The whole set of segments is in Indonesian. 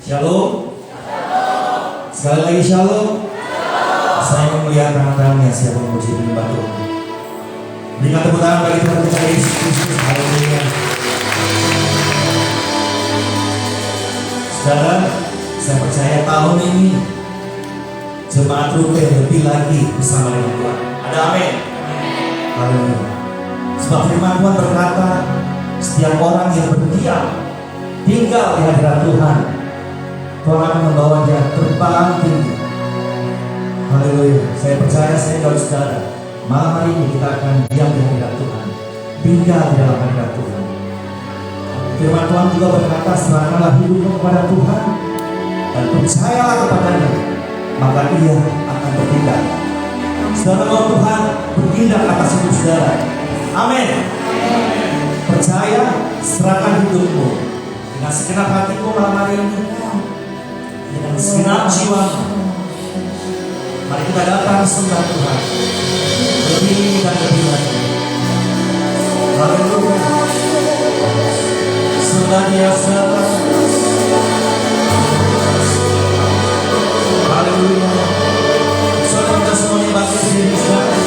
Shalom. Sekali lagi shalom. Saya mau melihat tangan-tangannya siapa yang memuji menyembah Tuhan. Berikan tepuk tangan bagi Tuhan kita Yesus Kristus. Haleluya. Saudara, saya percaya tahun ini jemaat Ruben lebih lagi bersama dengan Tuhan. Ada amin. Haleluya. Sebab firman Tuhan berkata, setiap orang yang berdiam tinggal di hadirat Tuhan, Tuhan akan membawa dia terbang tinggi. Haleluya. Saya percaya saya kalau saudara, malam hari ini kita akan diam di hadirat Tuhan, tinggal di dalam hadirat Tuhan. Firman Tuhan juga berkata, serahkanlah hidupmu kepada Tuhan dan percayalah kepadanya, maka Ia akan bertindak. Saudara mau Tuhan bertindak atas hidup saudara. Amin. Percaya, serahkan hidupmu dengan segenap hatimu malam hari ini, dengan segenap jiwa. Mari kita datang sembah Tuhan lebih dan lebih lagi. Haleluya. Sembah Dia saja. Haleluya. Saudara kita semuanya bangkit berdiri sekarang.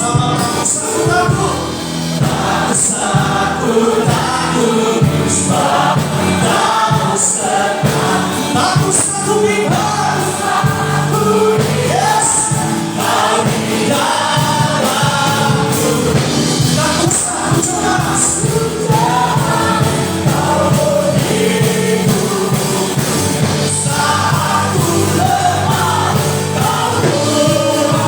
sama-sama aku takut sebab Engkau serta aku satu bintang yes Kau di dalamku aku satu jelas Kau hidupku saat aku lemah Kau kuatku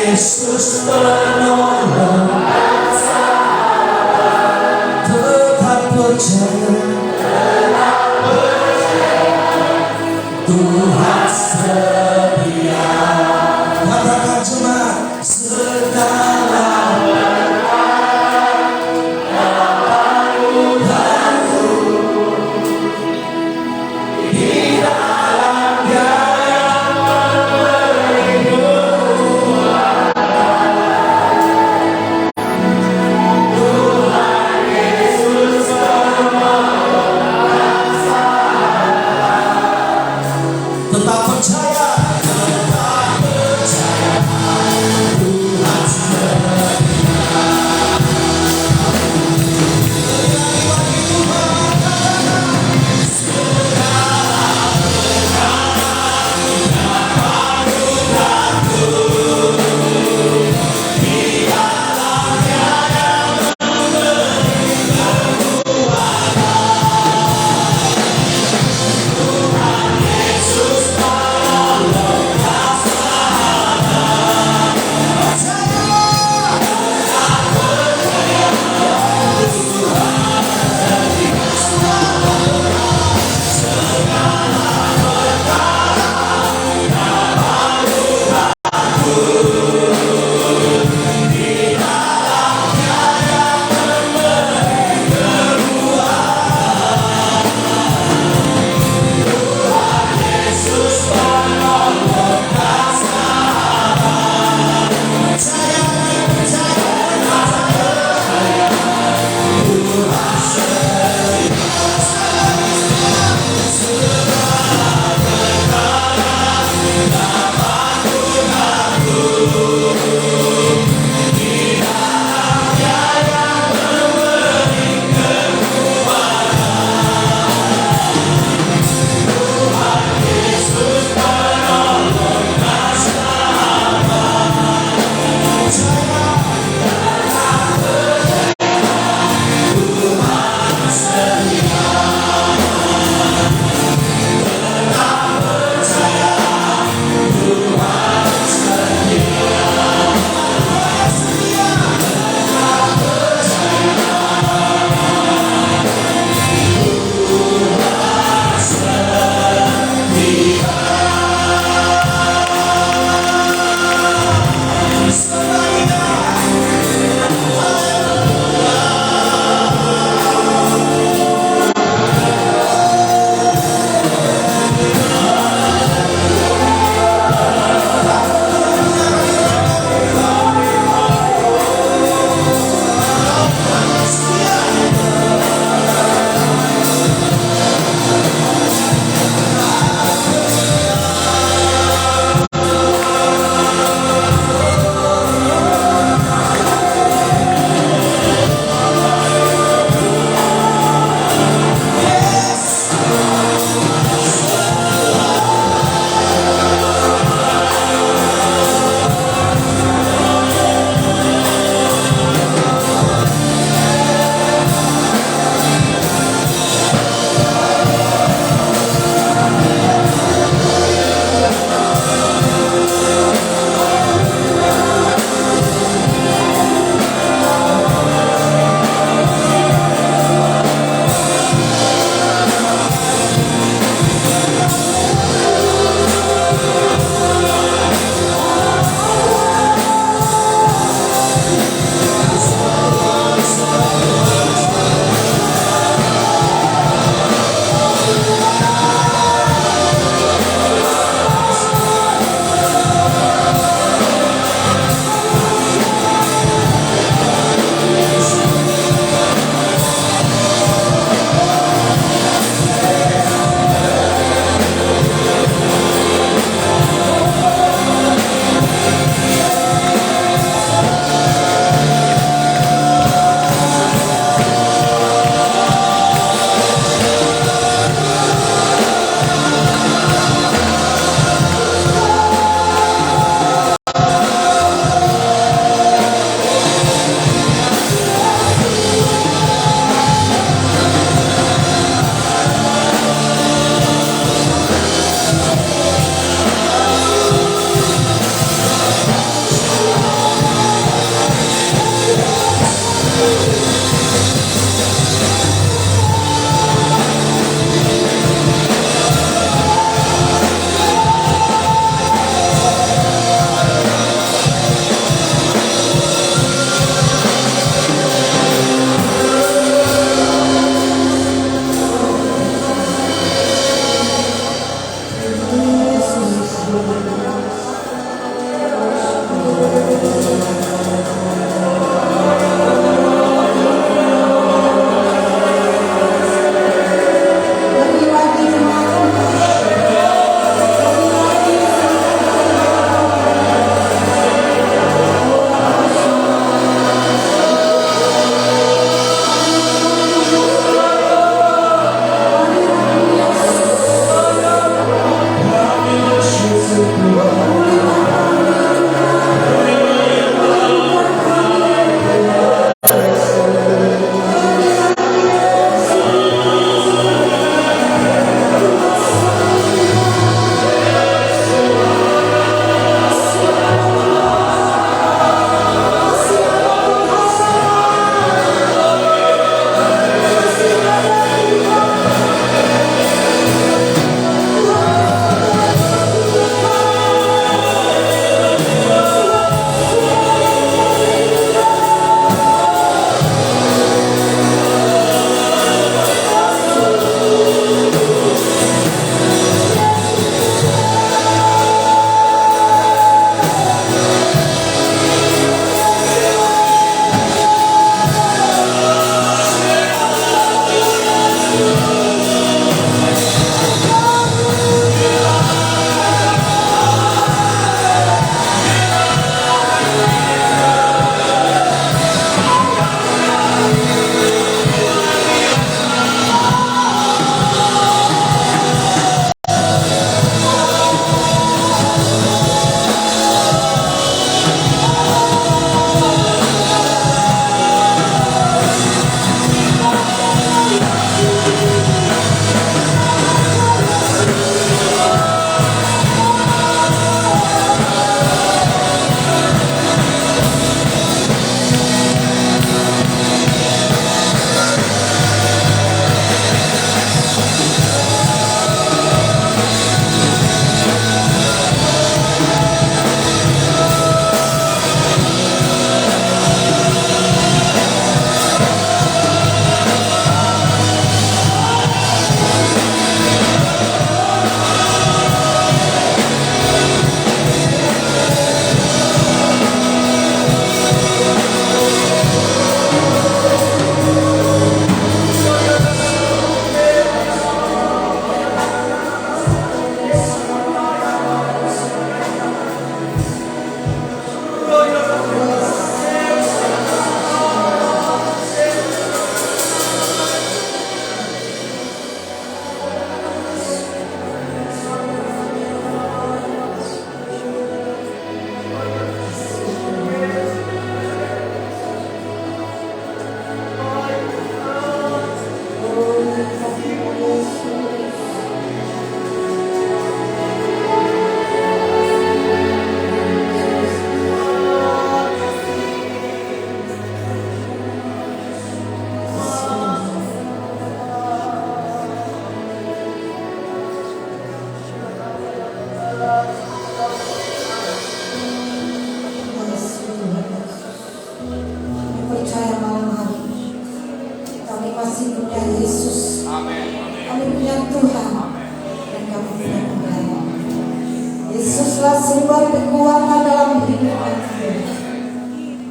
Yesus penolong tetap percaya Tuhan setia katakan jemaat segala tetap percaya Tuhan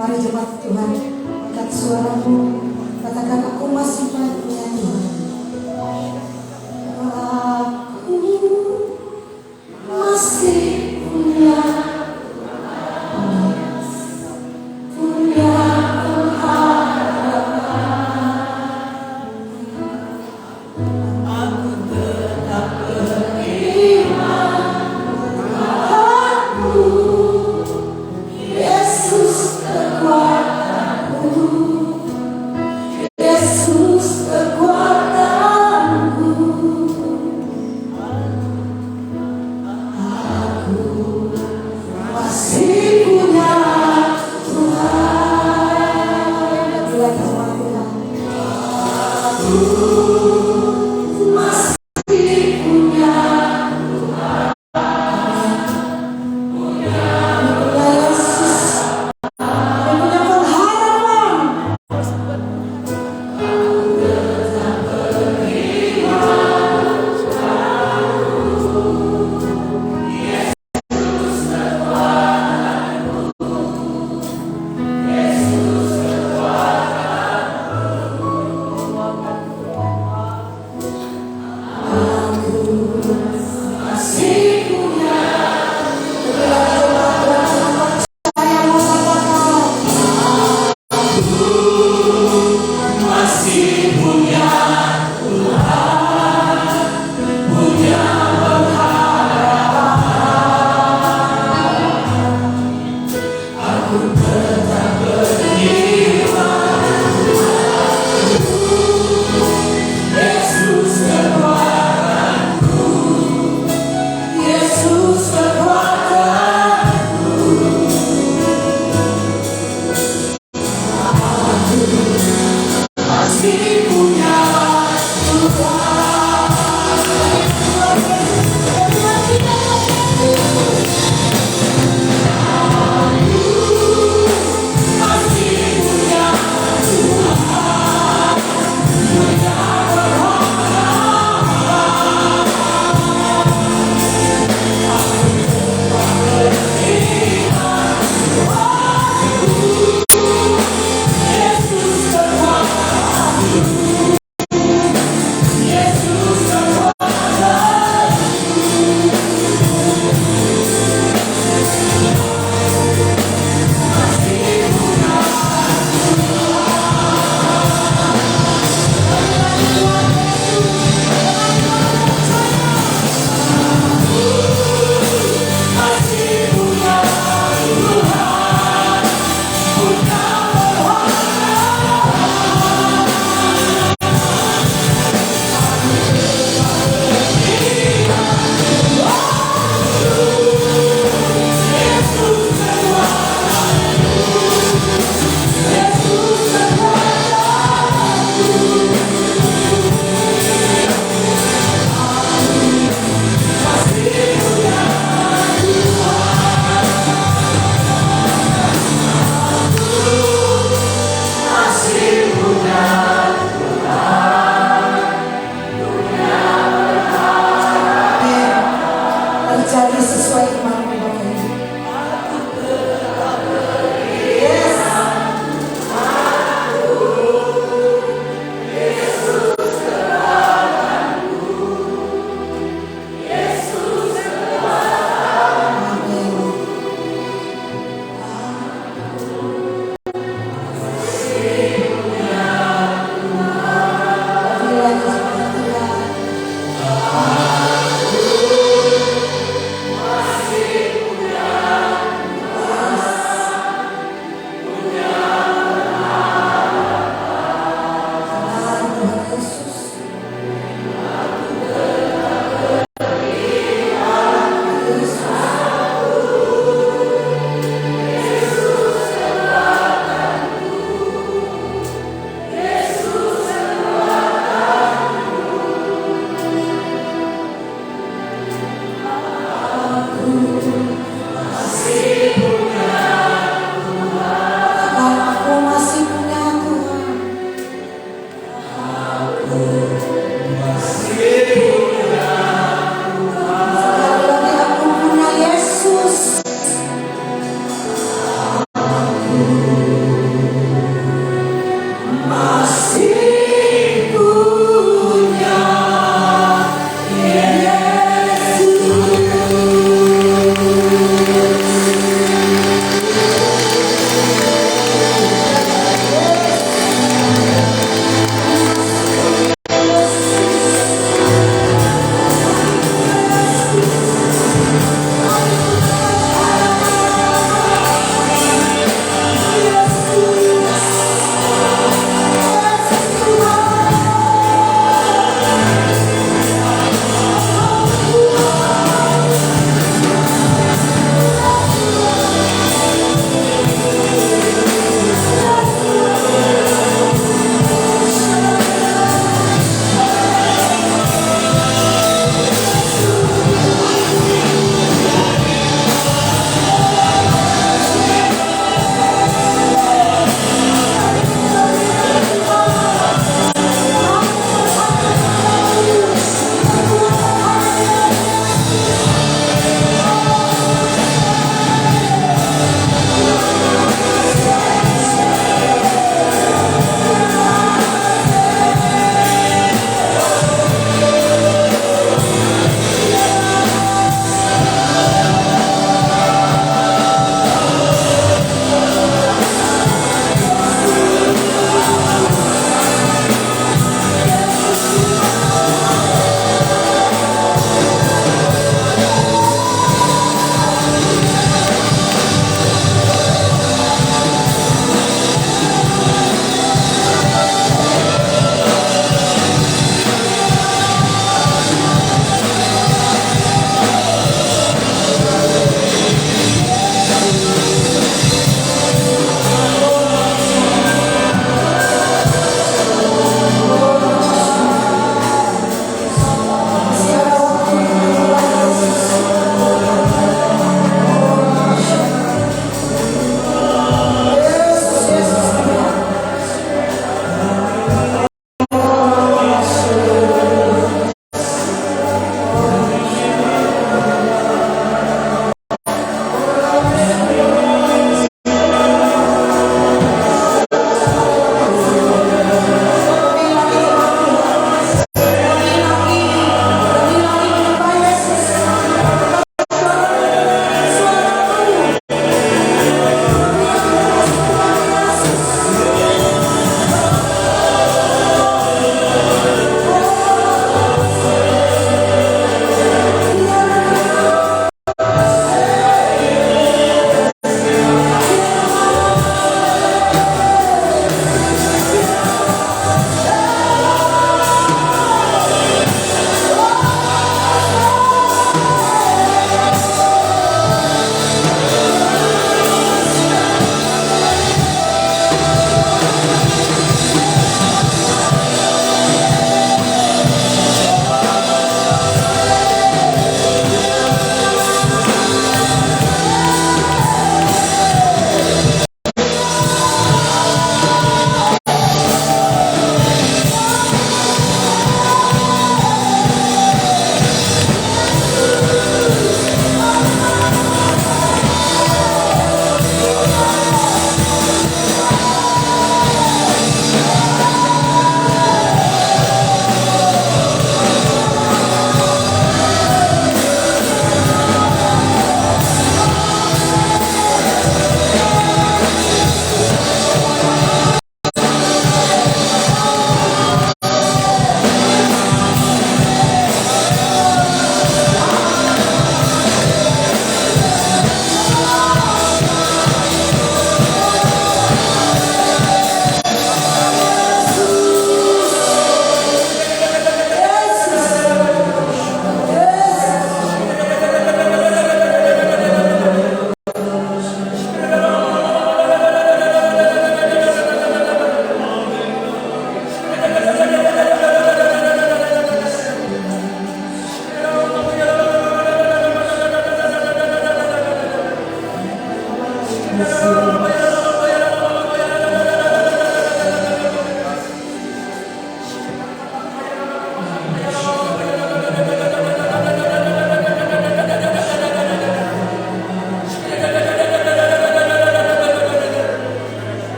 Mari jemaat Tuhan, angkat suaramu, katakan aku masih punya Tuhan. Aku masih punya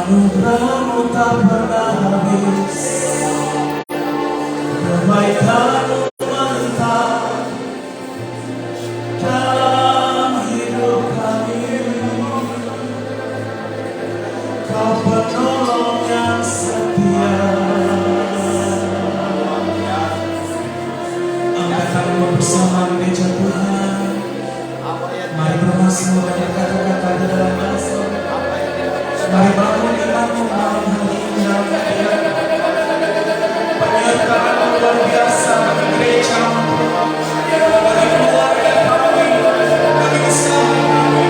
Anugerahmu tak pernah habis, kebaikanmu melimpah dalam hidup kami. Kau penolong yang setia. Angkat tanganmu bersama meja Tuhan. Mari bermasmur dengan kata-kata di dalam bahasa. Mari bangun imanmu malam hari ini dalam hadirat penyertaan luar biasa bagi gereja, bagi keluarga kami, bagi usaha kami.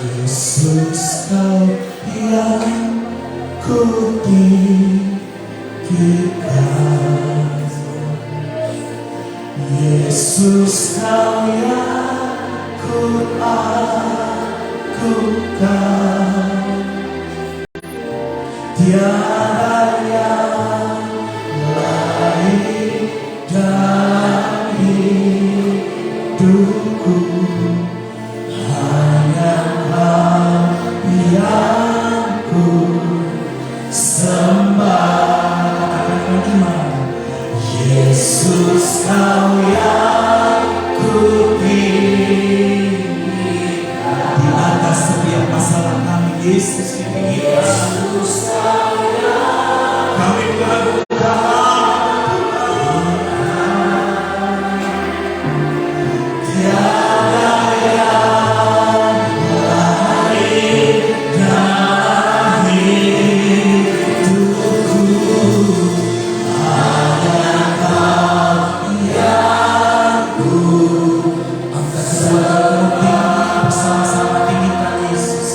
Yesus kau yang ku tinggikan, Yesus kau yang ku agungkan, tiada yang lain dalam hidupku, hanya Kau yang ku sembah. Katakan bagaimana? Yesus kau yang ku tinggikan. Di atas setiap masalah kami, Yesus ditinggikan. Kami mengagungkan tiada yang lain dalam hidupku, hanya Kau yang ku. Angkat suaramu tinggi bersama-sama, tinggikan Yesus.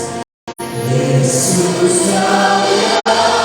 Yesus kau yang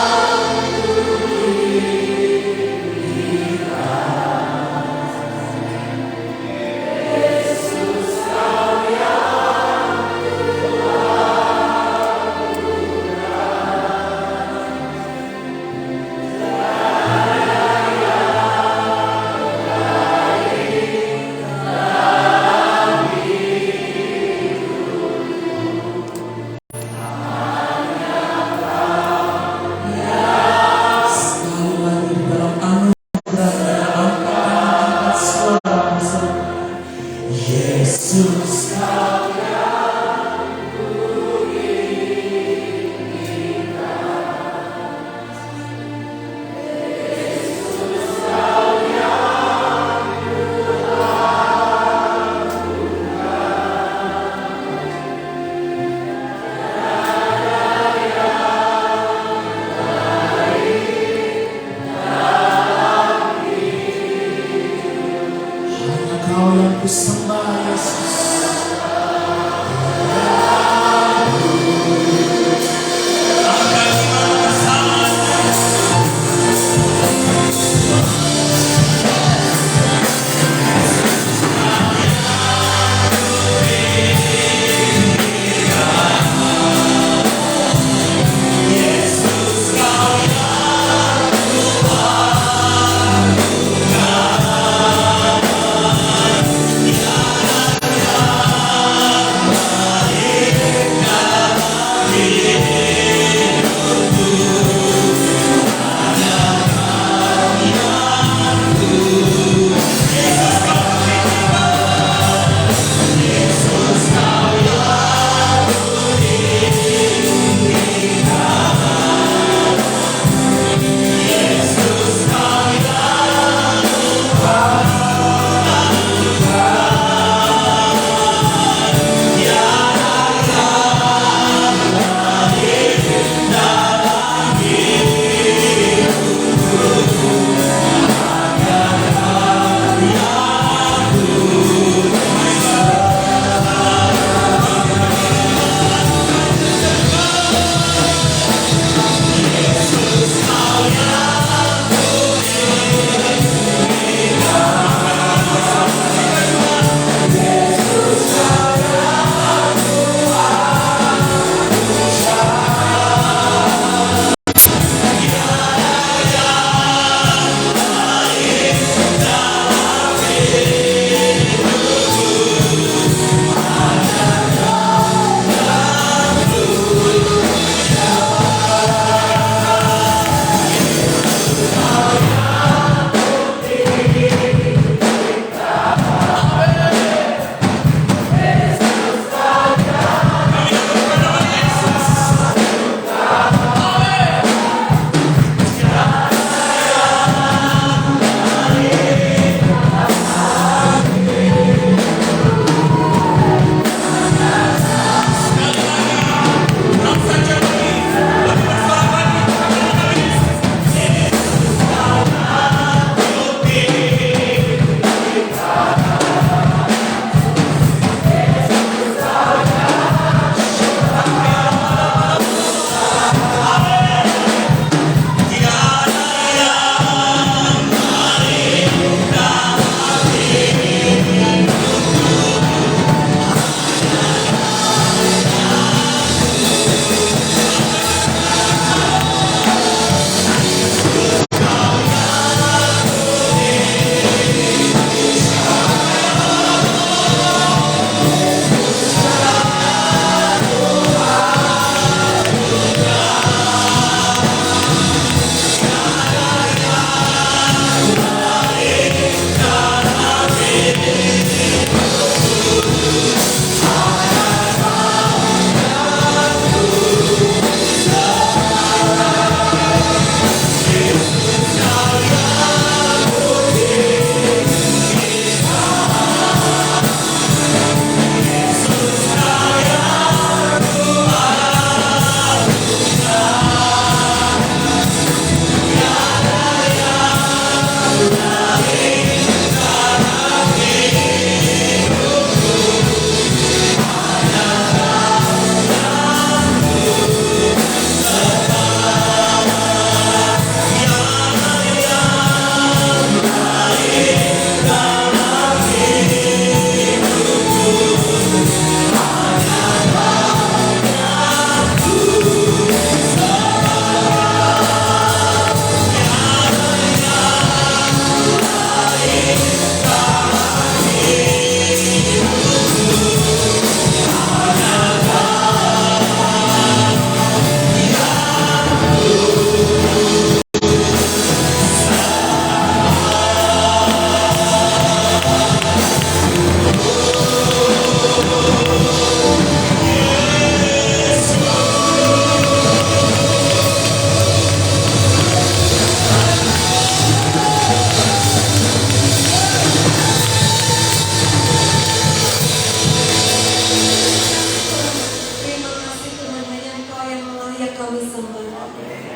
layak kami sembah.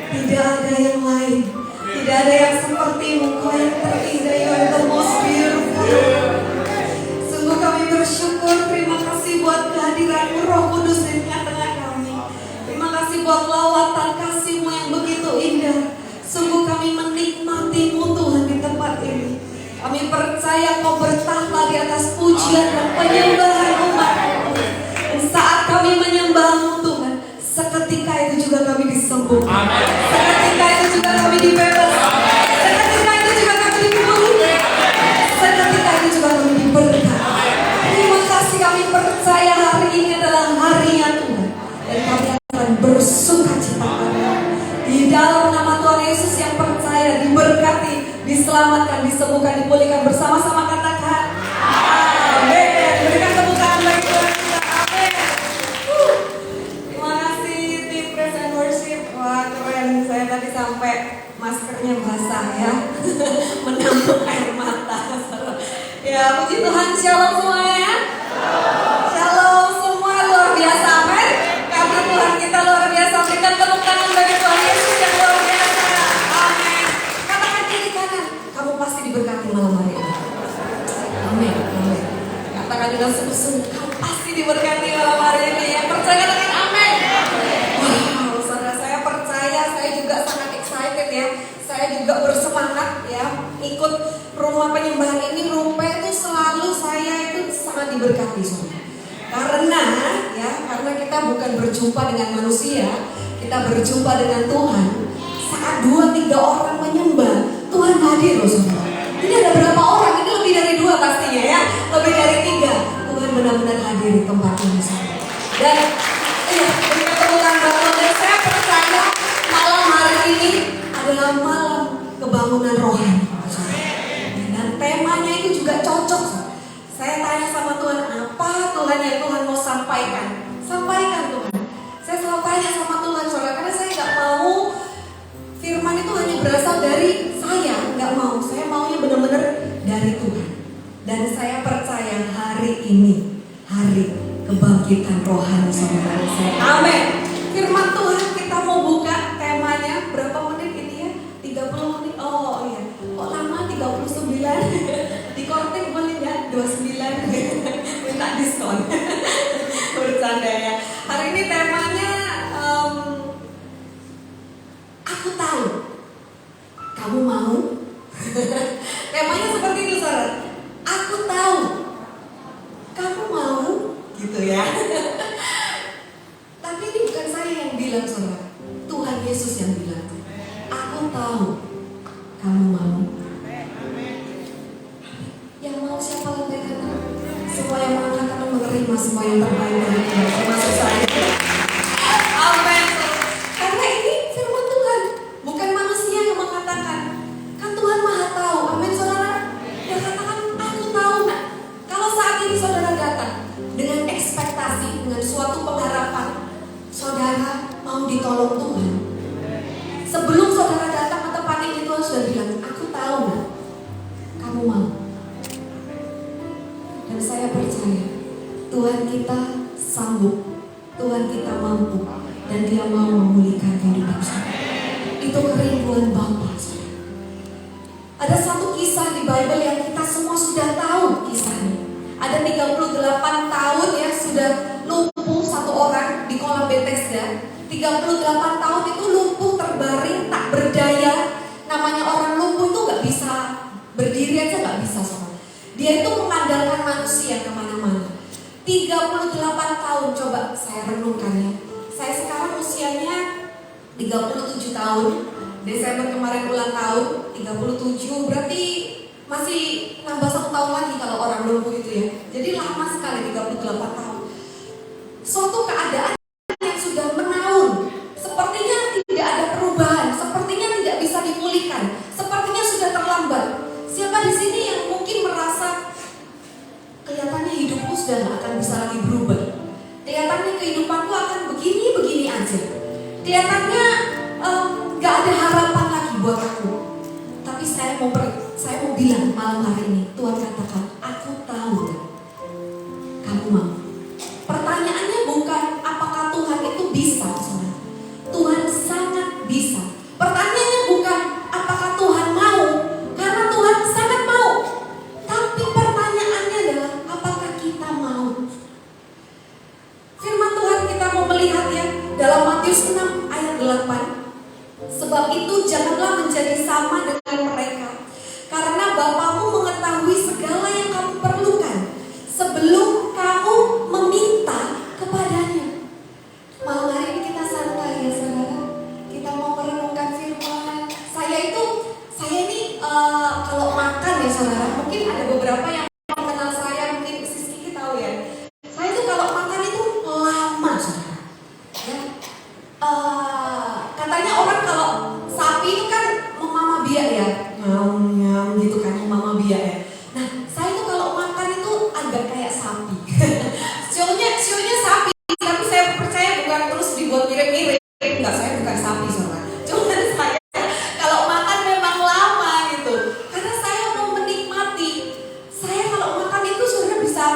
Tidak ada yang lain, tidak ada yang seperti-Mu. Kau yang terindah, You are the most beautiful. Sungguh kami bersyukur, terima kasih buat kehadiran-Mu Roh Kudus di tengah-tengah kami. Terima kasih buat lawatan kasih-Mu yang begitu indah. Sungguh kami menikmati-Mu Tuhan di tempat ini. Kami percaya Kau bertahta di atas pujian dan penyembahan umat. Dan saat kami menyembah-Mu Tuhan, seketika itu juga kami disembuhkan. Seketika itu juga kami dibebaskan. Seketika itu juga kami dipulihkan. Seketika itu juga kami diberkati. Terima kasih, kami percaya hari ini adalah harinya Tuhan. Dan kami akan bersukacita di dalam nama Tuhan Yesus. Yang percaya diberkati, diselamatkan, disembuhkan, dipulihkan, bersama-sama katakan amin. Berikan tepuk tangan bagi Tuhan kita. Amin. Terima kasih tim Praise and Worship. Wah, keren. Saya tadi sampai maskernya basah ya. Menampung air mata. Ya, puji Tuhan. Shalom semuanya ya. Shalom semua, luar biasa. Amin. Karena Tuhan kita luar biasa. Berikan tepuk tangan bagi Tuhan Yesus yang luar biasa. Amin. Katakan kiri kanan, kamu pasti diberkati malam hari ini. Amin. Amin. Katakan dengan sungguh-sungguh, kamu pasti diberkati malam hari ini. Yang percaya katakan amin. Wow, saudara, saya percaya, saya juga sangat excited ya. Saya juga bersemangat ya ikut rumah penyembahan ini. Rupanya itu selalu saya itu sangat diberkati saudara. Karena kita bukan berjumpa dengan manusia, kita berjumpa dengan Tuhan. Saat 2-3 orang menyembah, Tuhan hadir loh saudara. Ini ada berapa orang? Ini lebih dari 2 pastinya ya, lebih dari 3. Tuhan benar-benar hadir di tempat ini saudara. Dan berikan tepuk tangan buat Tuhan. Dan saya percaya malam hari ini adalah malam kebangunan rohani. Dan temanya itu juga cocok. Saya tanya sama Tuhan, apa Tuhan yang Tuhan mau sampaikan? Sampaikan Tuhan. Saya selalu tanya sama Tuhan saudara, karena saya gak mau firman itu hanya berasal dari saya. Gak mau, saya maunya benar-benar dari Tuhan. Dan saya percaya hari ini hari kebangkitan rohani saudara saya. Amin. Firman Tuhan kita mau buka temanya. Berapa menit ini ya? 30 menit. Oh iya. Kok lama 39? Dikorting boleh ya? 29. Minta diskon. Bercanda ya. Hari ini temanya aku tahu. Kamu mau? Temanya seperti itu saudara. Aku tahu. Kamu mau? Gitu ya. Tapi ini bukan saya yang bilang saudara. Tuhan Yesus yang bilang. Aku tahu. Kamu mau? Yang mau siapa lantai kanan? Semua yang mengangkat tangan menerima semua yang terbaik dari Tuhan, termasuk saya. Amin. Karena ini firman Tuhan, bukan manusia yang mengatakan. Kan Tuhan Maha tahu. Amin saudara. Dia katakan aku tahu. Nah, kalau saat ini saudara datang dengan ekspektasi, dengan suatu pengharapan, saudara mau ditolong Tuhan. Sebelum saudara datang ke tempat ini, Tuhan sudah bilang, aku tahu nah, kamu mau. Dan saya percaya Tuhan kita sanggup, Tuhan kita mampu, dan Dia mau memulihkan kehidupan saudara. Itu kerinduan Bapa saudara. Ada satu kisah di Bible yang kita semua sudah tahu kisahnya. Ada 38 tahun ya sudah lumpuh satu orang di kolam Bethesda. 38 tahun itu lumpuh, terbaring, tak berdaya. Namanya orang lumpuh itu gak bisa berdiri aja, gak bisa saudara. Dia itu mengandalkan manusia kemana-mana. 38 tahun, coba saya renungkan ya. Saya sekarang usianya 37 tahun. Desember kemarin ulang tahun 37, berarti masih nambah 1 tahun lagi kalau orang lumpuh itu ya. Jadi lama sekali 38 tahun. Suatu keadaan yang sudah menaun, sepertinya tidak ada perubahan, sepertinya tidak bisa dipulihkan, sepertinya sudah terlambat. Siapa di sini yang mungkin merasa kelihatannya hidupku sudah gak akan bisa lagi berubah? Kelihatannya kehidupanku akan begini-begini aja. Kelihatannya gak ada harapan lagi buat aku. Tapi saya mau bilang malam hari ini, Tuhan katakan, aku tahu kamu mau. Pertanyaannya bukan apakah Tuhan itu bisa, saudara. Katanya orang kalau sapi itu kan memama biak ya, nyam nyam gitu kan, memama biak ya. Nah, saya tuh kalau makan itu agak kayak sapi. sionya sapi, tapi saya percaya bukan terus dibuat mirip-mirip. Enggak, saya bukan sapi soalnya. Cuman saya kalau makan memang lama gitu, karena saya mau menikmati. Saya kalau makan itu sebenarnya bisa,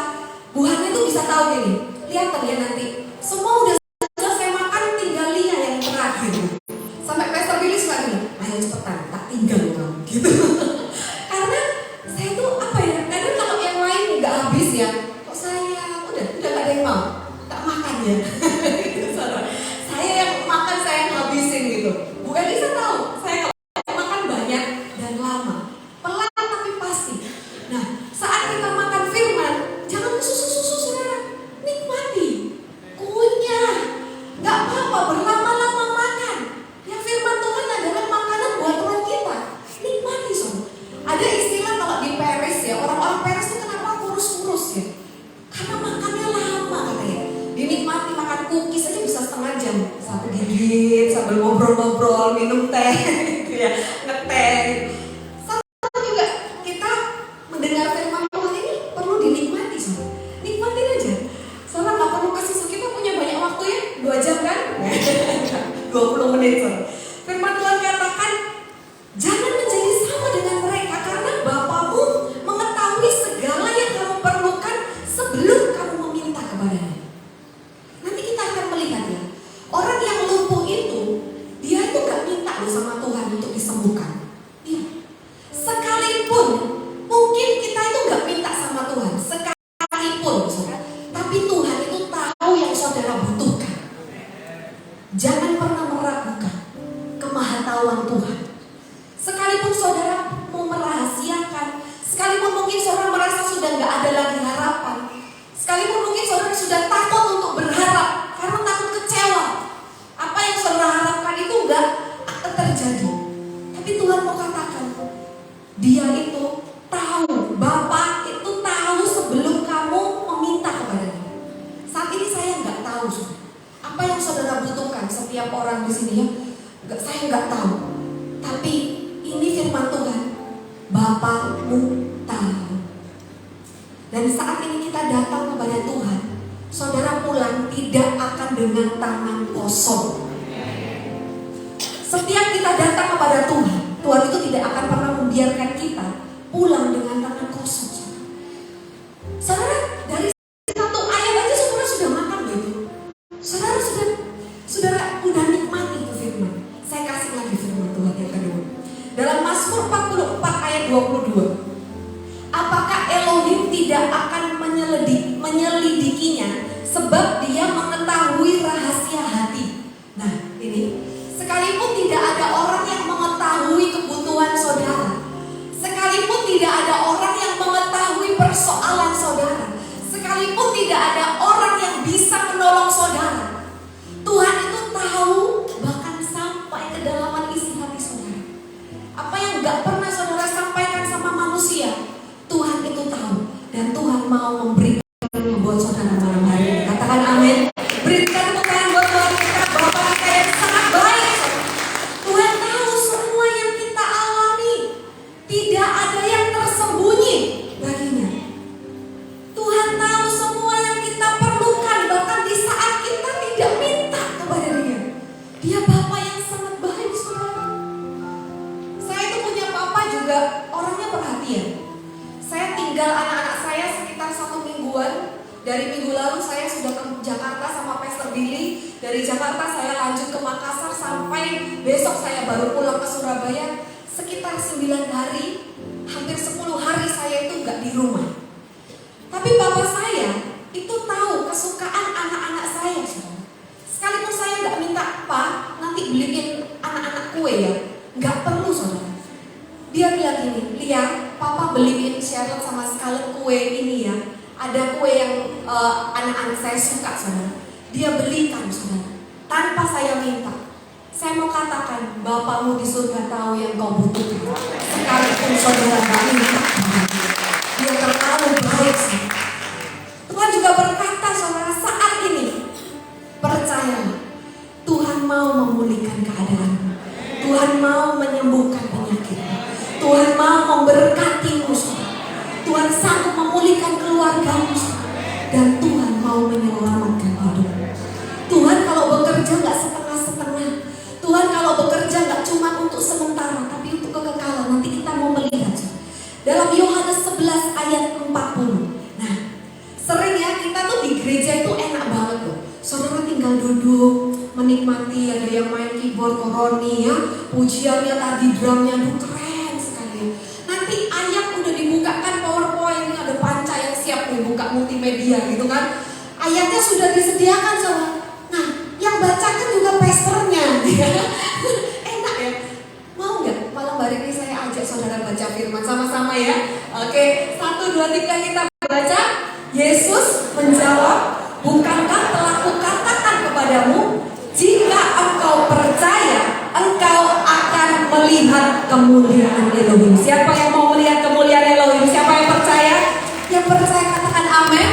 buahnya tuh bisa tahu gini. Lihat ya nanti, semua udah selesai makan, tinggal Lia yang terakhir. Sampai Pastor Billy suka gini, ayo cepetan, tak tinggal kamu gitu. Karena saya tuh apa ya, kadang kalau yang lain nggak habis ya, kok saya udah gak ada yang mau, tak makan ya. Saya yang makan, saya yang habisin gitu. Bukan bisa tahu, saya kalau makan banyak dan lama, pelan tapi pasti. Nah, saat kita makan firman, jangan susu-susu saudara, nikmati, kunyah, nggak apa-apa berlama-lama makan. Yang firman Tuhan adalah makanan buat roh kita, nikmati saudara. Ada istilah kalau di Paris ya, orang-orang Paris itu kenapa kurus-kurus ya? Karena makannya lama katanya. Dinikmati makan cookies aja bisa setengah jam, satu gigit sambil ngobrol-ngobrol, minum teh, gitu ya, ngeteh. Sama juga kita mendengar firman Tuhan ini perlu dinikmati, saudara. Nikmatin aja. Saudara nggak perlu kasih, kita punya banyak waktu ya, 2 jam kan? 20 menit saudara. Firman Tuhan katakan, jangan menjadi sama dengan mereka karena Bapamu mengetahui segala yang kamu perlukan sebelum kamu meminta kepadanya. Nanti kita akan melihat ya, orang yang lumpuh itu, dia itu gak minta loh sama Tuhan untuk disembuhkan. Iya. Sekalipun, mungkin kita itu gak minta sama Tuhan, sekalipun saudara. Tapi Tuhan itu tahu yang saudara butuhkan. Jangan pernah meragukan kemahatauan Tuhan. Sekalipun saudara mau merahasiakan, sekalipun mungkin saudara merasa sudah gak ada lagi harapan, sekalipun mungkin saudara sudah takut untuk berharap karena takut kecewa, apa yang saudara harapkan itu enggak akan terjadi. Tapi Tuhan mau katakan, Dia itu tahu, Bapa itu tahu sebelum kamu meminta kepadanya. Saat ini saya enggak tahu saudara, apa yang saudara butuhkan. Setiap orang di sini ya, saya enggak tahu. Tapi ini firman Tuhan, Bapamu tahu. Dan saat ini kita datang kepada Tuhan, saudara pulang tidak akan dengan tangan kosong. Setiap kita datang kepada Tuhan, Tuhan itu tidak akan pernah membiarkan kita pulang dengan tangan kosong. Saudara, dari satu ayat aja saudara sudah makan gitu. Saudara sudah nikmati itu firman. Saya kasih lagi firman Tuhan yang kedua. Dalam Mazmur 44 ayat 22. Apakah Elohim tidak akan menyelidikinya sebab Dia mengetahui rahasia hati. Nah ini, sekalipun tidak ada orang yang mengetahui kebutuhan saudara, sekalipun tidak ada orang yang mengetahui persoalan saudara, sekalipun tidak ada orang yang bisa menolong saudara, Tuhan itu tahu bahkan sampai kedalaman isi hati saudara. Apa yang gak pernah saudara sampaikan sama manusia, Tuhan itu tahu, dan Tuhan mau memberikannya buat saudara malam hari ini. Katakan amin. Berikan tepuk tangan buat Tuhan kita, Bapa kita yang sangat baik. Tuhan tahu semua yang kita alami, tidak ada yang tersembunyi baginya. Tuhan tahu semua yang kita perlukan, bahkan di saat kita tidak minta kepada Dia. Dia Bapa yang sangat baik saudara. Saya itu punya papa juga orangnya perhatian. Saya tinggal anak-anak saya sekitar 1 mingguan. Dari minggu lalu saya sudah ke Jakarta sama Pastor Billy. Dari Jakarta saya lanjut ke Makassar sampai besok saya baru pulang ke Surabaya. Sekitar 9 hari, hampir 10 hari saya itu gak di rumah. Tapi papa saya itu tahu kesukaan anak-anak saya. Sekalipun saya gak minta, Pak nanti beliin anak-anak kue ya, gak perlu saudara. Dia bilang gini, Lia, Papa beliin Charlotte sama Scarlett kue ini ya. Ada kue yang anak-anak saya suka saudara. Dia belikan saudara, tanpa saya minta. Saya mau katakan, Bapamu di surga tahu yang kau butuhkan. Sekalipun saudara gak minta, Dia terlalu baik saudara. Tuhan juga berkata saudara, saat ini percayalah, Tuhan mau memulihkan keadaan. Tuhan mau menyembuhkan penyakit. Tuhan mau memberkatimu. Tuhan sanggup memulihkan keluargamu. Dan Tuhan mau menyelamatkan hidup. Tuhan kalau bekerja gak setengah-setengah. Tuhan kalau bekerja gak cuma untuk sementara, tapi untuk kekekalan. Nanti kita mau melihat dalam Yohanes 11 ayat 40. Nah, sering ya kita tuh di gereja itu enak banget loh. Saudara tinggal duduk, menikmati, ada yang main keyboard koroni ya, pujiannya tadi, drumnya keren sekali. Nanti ayat udah dibukakan PowerPoint, ada panca yang siap nih buka multimedia gitu kan. Ayatnya sudah disediakan saudara. Nah, yang bacakan juga pastornya. Enak ya. Mau nggak malam hari ini saya ajak saudara baca firman sama-sama ya? Oke, 1, 2, 3 kita baca. Yesus menjawab, bukankah telah kukatakan kepadamu, jika engkau percaya, engkau akan melihat kemuliaan Elohim. Siapa yang mau melihat kemuliaan Elohim? Siapa yang percaya? Yang percaya katakan amin.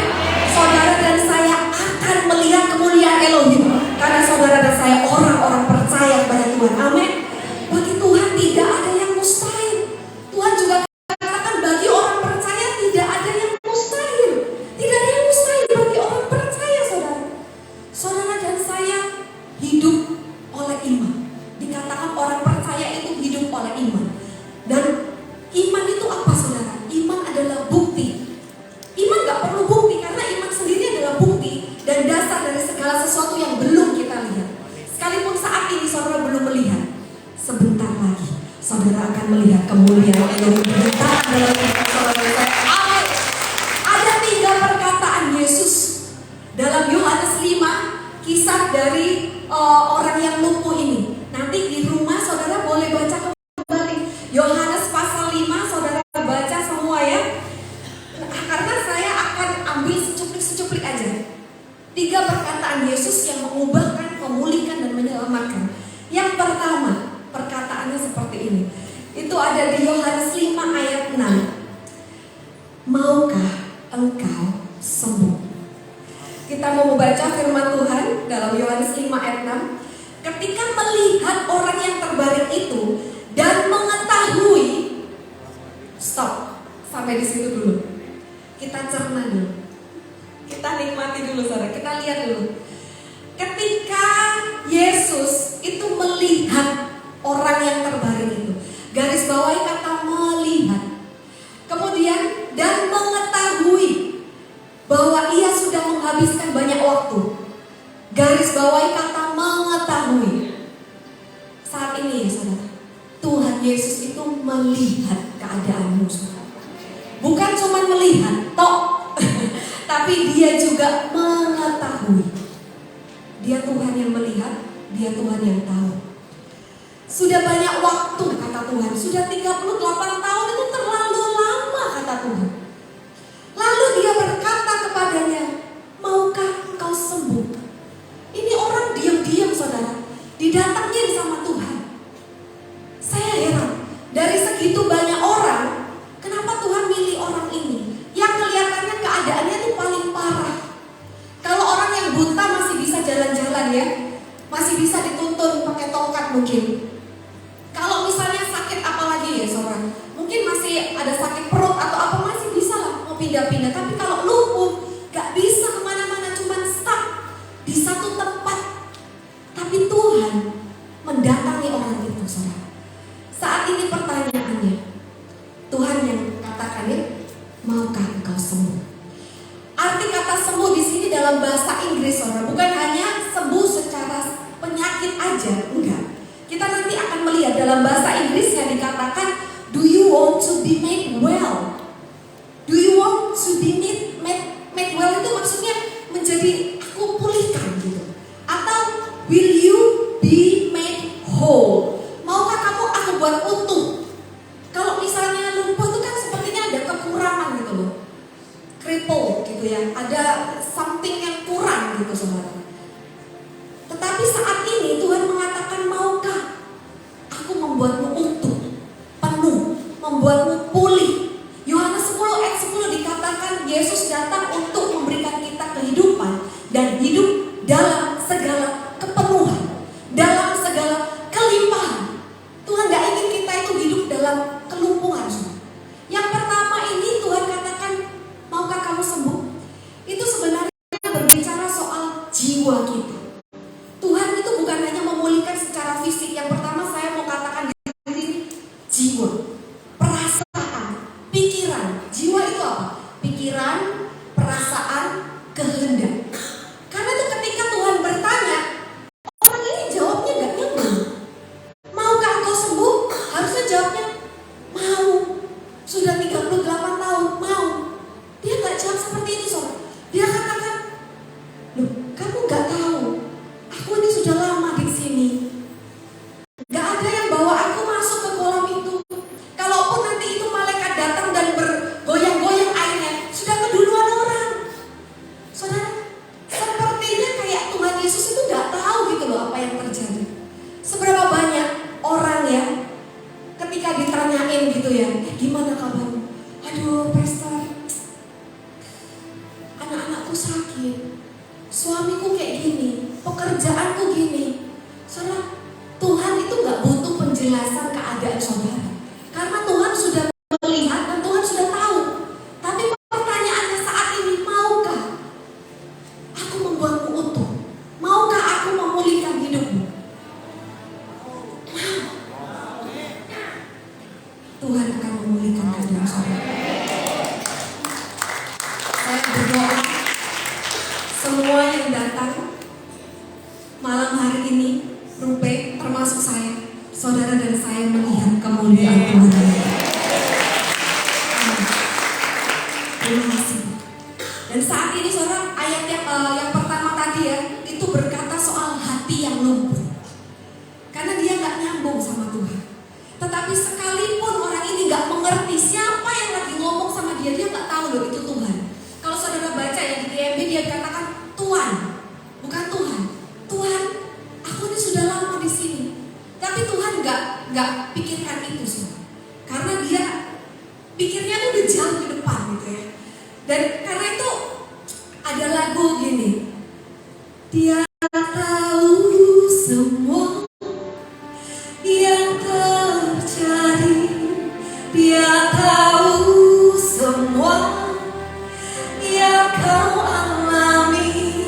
Saudara dan saya akan melihat kemuliaan Elohim, karena saudara dan saya orang-orang percaya kepada Tuhan. Amin. Bagi Tuhan tidak ada yang mustahil. Tuhan juga katakan bagi orang percaya tidak ada yang mustahil. Tidak ada yang mustahil bagi orang percaya, saudara. Saudara dan saya hidup oleh iman. Dikatakan orang percaya itu hidup oleh iman. Dan iman itu apa, saudara? Iman adalah bukti. Iman gak perlu bukti, karena iman sendiri adalah bukti dan dasar dari segala sesuatu yang belum kita lihat. Sekalipun saat ini saudara belum melihat, sebentar lagi saudara akan melihat kemuliaan Elohim bergetar dalam kehidupan saudara dan saya. Amin. Ada 3 perkataan Yesus dalam Yohanes 5, kisah dari orang yang lumpuh ini. Nanti di rumah saudara boleh baca kembali Yohanes pasal 5, saudara baca semua ya. Karena saya akan ambil secuplik aja. 3 perkataan Yesus yang mengubahkan, memulihkan dan menyelamatkan. Yang pertama, perkataannya seperti ini. Itu ada di Yohanes 5 ayat 6. Maukah engkau sembuh? Kita mau membaca firman Tuhan dalam Yohanes 5 ayat 6. Ketika melihat orang yang terbaring itu dan mengetahui, stop, sampai di situ dulu. Kita cerna dulu. Kita nikmati dulu saudara, kita lihat dulu. Ketika Yesus itu melihat orang yang terbaring itu, garis bawahi kata melihat. Kemudian dan mengetahui bahwa ia sudah menghabiskan banyak waktu. Garis bawahi kata mengetahui. Saat ini ya saudara, Tuhan Yesus itu melihat keadaanmu saudara. Bukan cuma melihat, tapi dia juga mengetahui. Dia Tuhan yang melihat, dia Tuhan yang tahu. Sudah banyak waktu kata Tuhan, sudah 38 tahun itu terlalu lama kata Tuhan. Lalu dia berkata kepadanya, maukah engkau sembuh? Ini orang diam-diam saudara, didatangin sama Tuhan. Saya heran, dari segitu banyak orang, kenapa Tuhan milih orang ini? Yang kelihatannya keadaannya itu paling parah. Kalau orang yang buta masih bisa jalan-jalan ya, masih bisa dituntun pakai tongkat mungkin. Kalau misalnya sakit apalagi ya seorang, mungkin masih ada sakit perut atau apa masih bisa lah mau pindah-pindah. Tapi kalau lumpuh, gak bisa kemana-mana, cuma stuck di satu tempat. Tapi Tuhan mendatangi orang itu saudara. Saat ini pertanyaannya, Tuhan yang katakan ya, maukah engkau sembuh? Arti kata sembuh di sini dalam bahasa Inggris saudara, bukan hanya sembuh secara penyakit aja, enggak. Kita nanti akan melihat dalam bahasa Inggris yang dikatakan, do you want to be made well? Do you want to be made well itu maksudnya menjadi aku pulihkan gitu. Atau will you be made whole? Maukah kamu aku buat utuh? Kalau misalnya lumpuh itu kan sepertinya ada kekurangan gitu loh, cripple gitu ya, ada something yang kurang gitu saudara. Tetapi saat ini Tuhan mengatakan, maukah aku membuatmu utuh, penuh, membuatmu pulih. Yohanes 10 ayat 10 dikatakan Yesus datang untuk memberikan kita kehidupan dan hidup dalam segala kepenuhan. sudah lama di sini. Gak ada yang bawa aku masuk ke kolam itu. Kalaupun nanti itu malaikat datang dan bergoyang-goyang airnya, sudah keduluan orang. Saudara, sepertinya kayak Tuhan Yesus itu gak tahu gitu loh apa yang terjadi. Seberapa banyak orang ya, ketika ditanyain gitu ya, gimana kabarmu? Aduh, pastor, anak-anakku sakit, suamiku kayak gini, pekerjaanku gini. Saudara, Tuhan itu gak butuh penjelasan keadaan saudara, karena Tuhan sudah melihat dan Tuhan sudah tahu. Tapi pertanyaannya saat ini, maukah aku membuatmu utuh? Maukah aku memulihkan hidupmu? Tuhan akan memulihkan keadaan saudara. Saya berdoa semua yang datang malam hari ini, Rupe, termasuk saya, saudara dan saya melihat kemuliaan Tuhan. Terima kasih. Dan saat ini saudara, ayat yang pertama tadi ya, itu berkata soal hati yang lumpuh. Karena dia gak nyambung sama Tuhan. Tetapi sekalipun orang ini gak mengerti siapa yang lagi ngomong sama dia, dia gak tahu loh itu Tuhan. Kalau saudara baca ya di GMB, dia katakan Tuhan, bukan Tuhan. Tuhan, aku ini sudah lama di sini. Tapi Tuhan gak pikirkan itu saudara. Karena dia pikirnya tuh udah jauh ke depan gitu ya. Dan karena itu ada lagu gini. Dia tahu semua yang terjadi, dia tahu semua yang kau alami.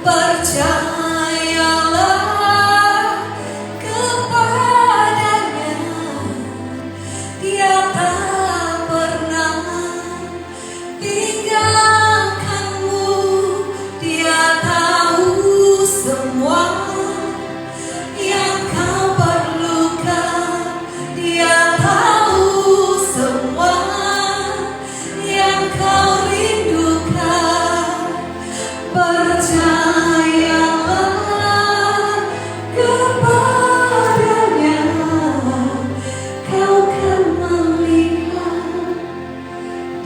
Percayalah kepadanya, dia tak pernah tinggalkanmu. Dia tahu semua yang kau perlukan, dia tahu semua yang kau rindukan. Percayalah kepadanya, kau kan melihat,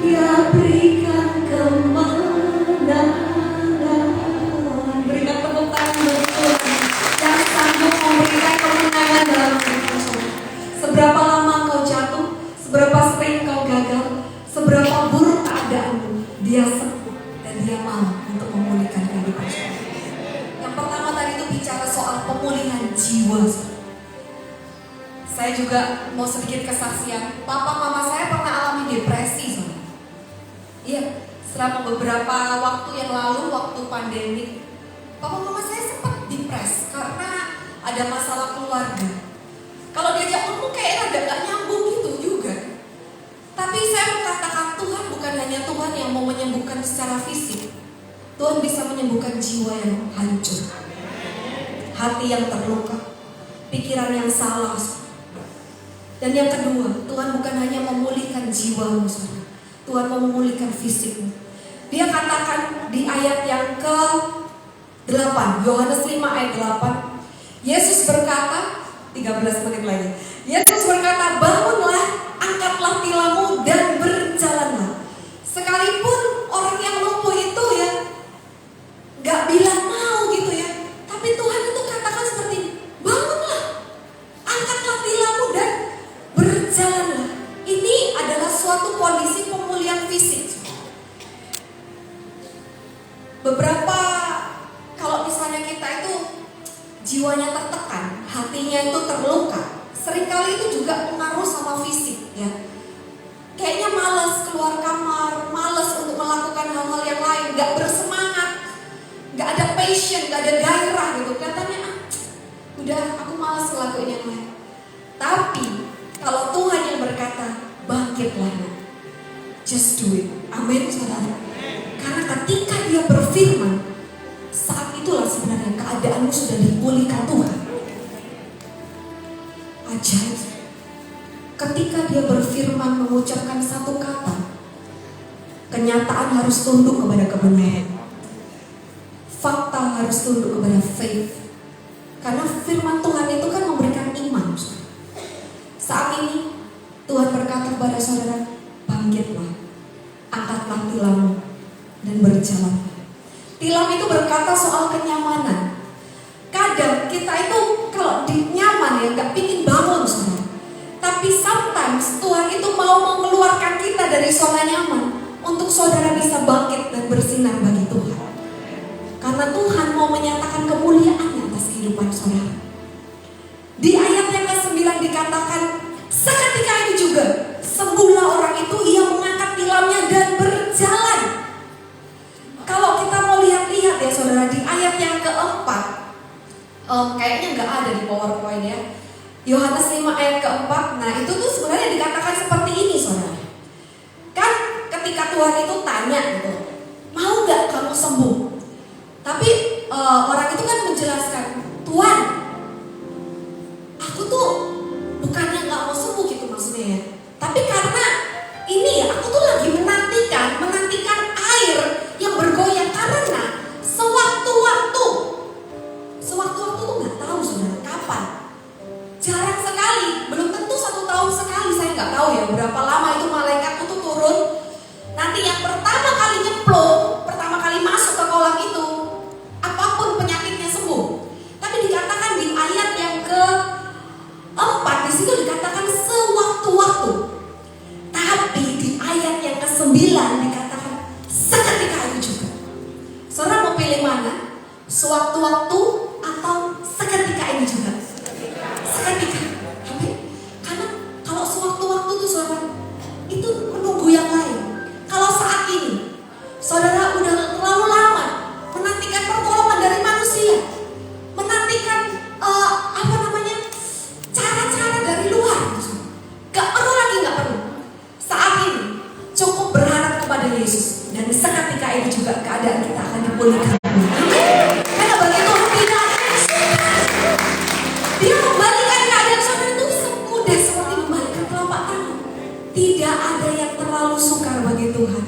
dia berikan kemenangan. Berikan tepuk tangan bagi Tuhan yang sanggup memberikan kemenangan dalam kehidupan saudara. Seberapa lama kau jatuh, seberapa sering kau gagal, seberapa buruk keadaanmu, dia sembuh dan dia mau untuk memulihkan kehidupan saudara. Yang pertama tadi itu bicara soal pemulihan jiwa. Saya juga mau sedikit kesaksian. Papa mama saya pernah alami depresi saudara. Iya, selama beberapa waktu yang lalu, waktu pandemi, papa mama saya sempat depres karena ada masalah keluarga. Kalau diajak ngomong kayak agak gak nyambung gitu juga. Tapi saya mengatakan Tuhan bukan hanya Tuhan yang mau menyembuhkan secara fisik. Tuhan bisa menyembuhkan jiwa yang hancur, hati yang terluka, pikiran yang salah. Dan yang kedua, Tuhan bukan hanya memulihkan jiwamu saudara, Tuhan mau memulihkan fisikmu. Dia katakan di ayat yang ke-8, Yohanes 5 ayat 8, Yesus berkata, 13 menit lagi, Yesus berkata, bangunlah, angkatlah tilammu dan berjalanlah. Sekalipun orang yang lumpuh itu ya gak bilang mau gitu ya, tapi Tuhan itu katakan seperti ini, bangunlah, angkatlah tilammu dan berjalanlah. Ini adalah suatu kondisi pemulihan fisik. Beberapa, kalau misalnya kita itu jiwanya tertekan, hatinya itu terluka, seringkali itu juga pengaruh sama fisik ya. Kayaknya malas keluar kamar, malas untuk melakukan hal-hal yang lain, gak bersemangat, gak ada passion, gak ada gairah gitu. Katanya udah aku malas ngelakuin yang lain. Tapi kalau Tuhan yang berkata bangkitlah, just do it. Amin saudara. Karena ketika dia berfirman, saat itulah sebenarnya keadaanmu sudah dipulihkan Tuhan. Ajaib. Ketika dia berfirman mengucapkan satu kata, kenyataan harus tunduk kepada kebenaran. Fakta harus tunduk kepada faith. Karena firman Tuhan itu kan memberikan iman. Saat ini Tuhan berkata kepada saudara, bangkitlah, angkatlah tilammu dan berjalan. Tilam itu berkata soal kenyamanan. Kadang kita itu kalau di nyaman ya nggak pingin bangun saudara. Tapi sometimes Tuhan itu mau mengeluarkan kita dari zona nyaman untuk saudara bisa bangkit dan bersinar bagi Tuhan. Karena Tuhan mau menyatakan kemuliaan atas kehidupan saudara. Di ayat yang ke-9 dikatakan, seketika itu juga sembuhlah orang itu, ia mengangkat tilamnya dan berjalan. Kalau kita mau lihat-lihat ya saudara, di ayat yang ke-4, kayaknya nggak ada di PowerPoint ya. Yohanes 5 ayat ke-4, nah itu tuh sebenarnya dikatakan seperti ini saudara. Kan ketika Tuhan itu tanya gitu, mau nggak kamu sembuh? Tapi orang itu kan menjelaskan, Tuhan, aku tuh bukannya nggak mau sembuh gitu maksudnya ya. Tapi karena ini ya, aku tuh lagi menantikan air yang bergoyang karena sewaktu-waktu tuh nggak tahu saudara kapan. Jarang sekali, belum tentu 1 tahun sekali, saya nggak tahu ya berapa lama itu malaikat itu turun. Nanti yang pertama kali nyemplung, pertama kali masuk ke kolam itu, apapun penyakitnya sembuh. Tapi dikatakan di ayat yang ke-4 di situ dikatakan sewaktu-waktu. Tapi di ayat yang ke-9 dikatakan seketika itu juga. Saudara mau pilih mana? Sewaktu-waktu atau seketika ini juga? Seketika. Karena kalau sewaktu-waktu tuh saudara, itu menunggu yang lain. Kalau saat ini saudara udah terlalu lama menantikan pertolongan dari manusia, menantikan cara-cara dari luar, gak perlu. Saat ini cukup berharap kepada Yesus, dan seketika ini juga keadaan kita akan dipulihkan. Karena bagi Tuhan tidak ada yang suka. Dia membalikan keadaan saudara itu semudah seperti membalikan telapak tangan. Tidak ada yang terlalu sukar bagi Tuhan.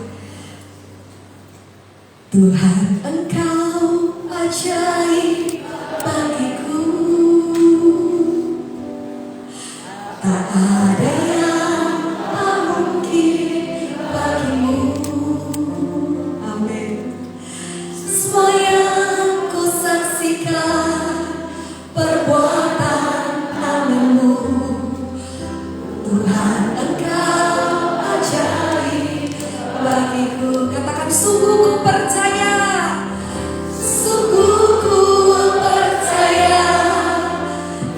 Tuhan, Engkau ajaib bagiku. Tak ada yang tak mungkin bagimu. Amin. Semua yang ku saksikan perbuatan tanganmu. Tuhan, Engkau ajaib bagiku. Katakan, sungguh ku percaya. Sungguh ku percaya.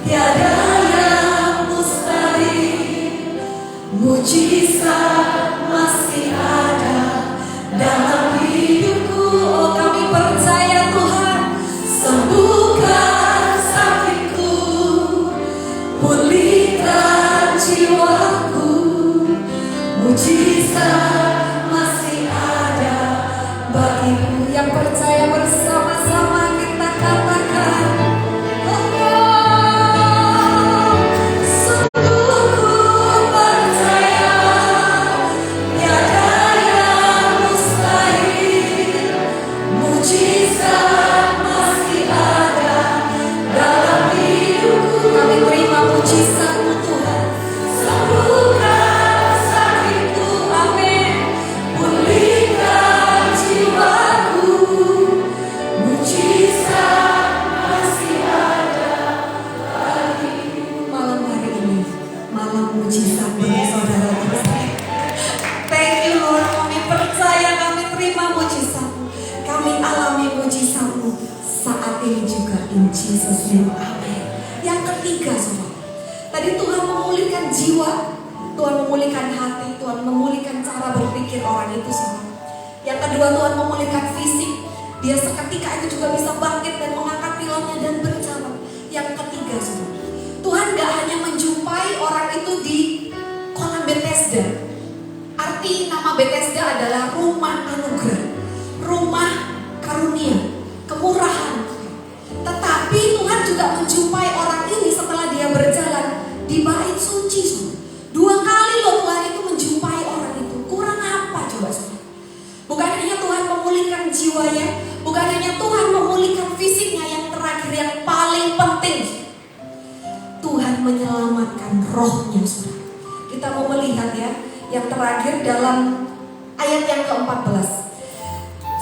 Tiada yang mustahil. Mujizat masih ada dalam hidupku. Oh, kami percaya Tuhan. Sembuhkan sakitku, pulihkan jiwaku. Mujizat masih ada bagiku. Yang percaya bersama-sama kita katakan, oh, sungguh ku percaya. Tiada yang mustahil. Mujizat masih ada dalam hidupku. Kami terima mujizat-Mu Tuhan. Sembuhkan sakitku, amin. Pulihkan jiwaku. Mujizat masih ada bagiku. Malam hari ini, malam mujizat bagi saudara kita. Thank you Lord, kami percaya, kami terima mujizat-Mu. Kami alami mujizat-Mu saat ini juga, in Jesus name, amin. Yang ketiga saudara, tadi Tuhan memulihkan jiwa, Tuhan memulihkan hati, Tuhan memulihkan cara berpikir orang itu saudara. Yang kedua, Tuhan memulihkan fisik. Dia seketika itu juga bisa bangkit dan mengangkat tilamnya dan berjalan. Yang ketiga saudara, Tuhan gak hanya menjumpai orang itu di kolam Bethesda. Arti nama Bethesda adalah rumah anugerah, rumah karunia, kemurahan. Tetapi Tuhan juga menjumpai orang ini setelah dia berjalan di bait suci. 2 kali loh Tuhan itu menjumpai orang itu. Kurang apa coba saudara? Bukan hanya Tuhan memulihkan jiwanya, bukan hanya Tuhan memulihkan fisiknya, yang terakhir yang paling paling penting, Tuhan menyelamatkan rohnya, saudara. Kita mau melihat ya, yang terakhir dalam ayat yang ke-14.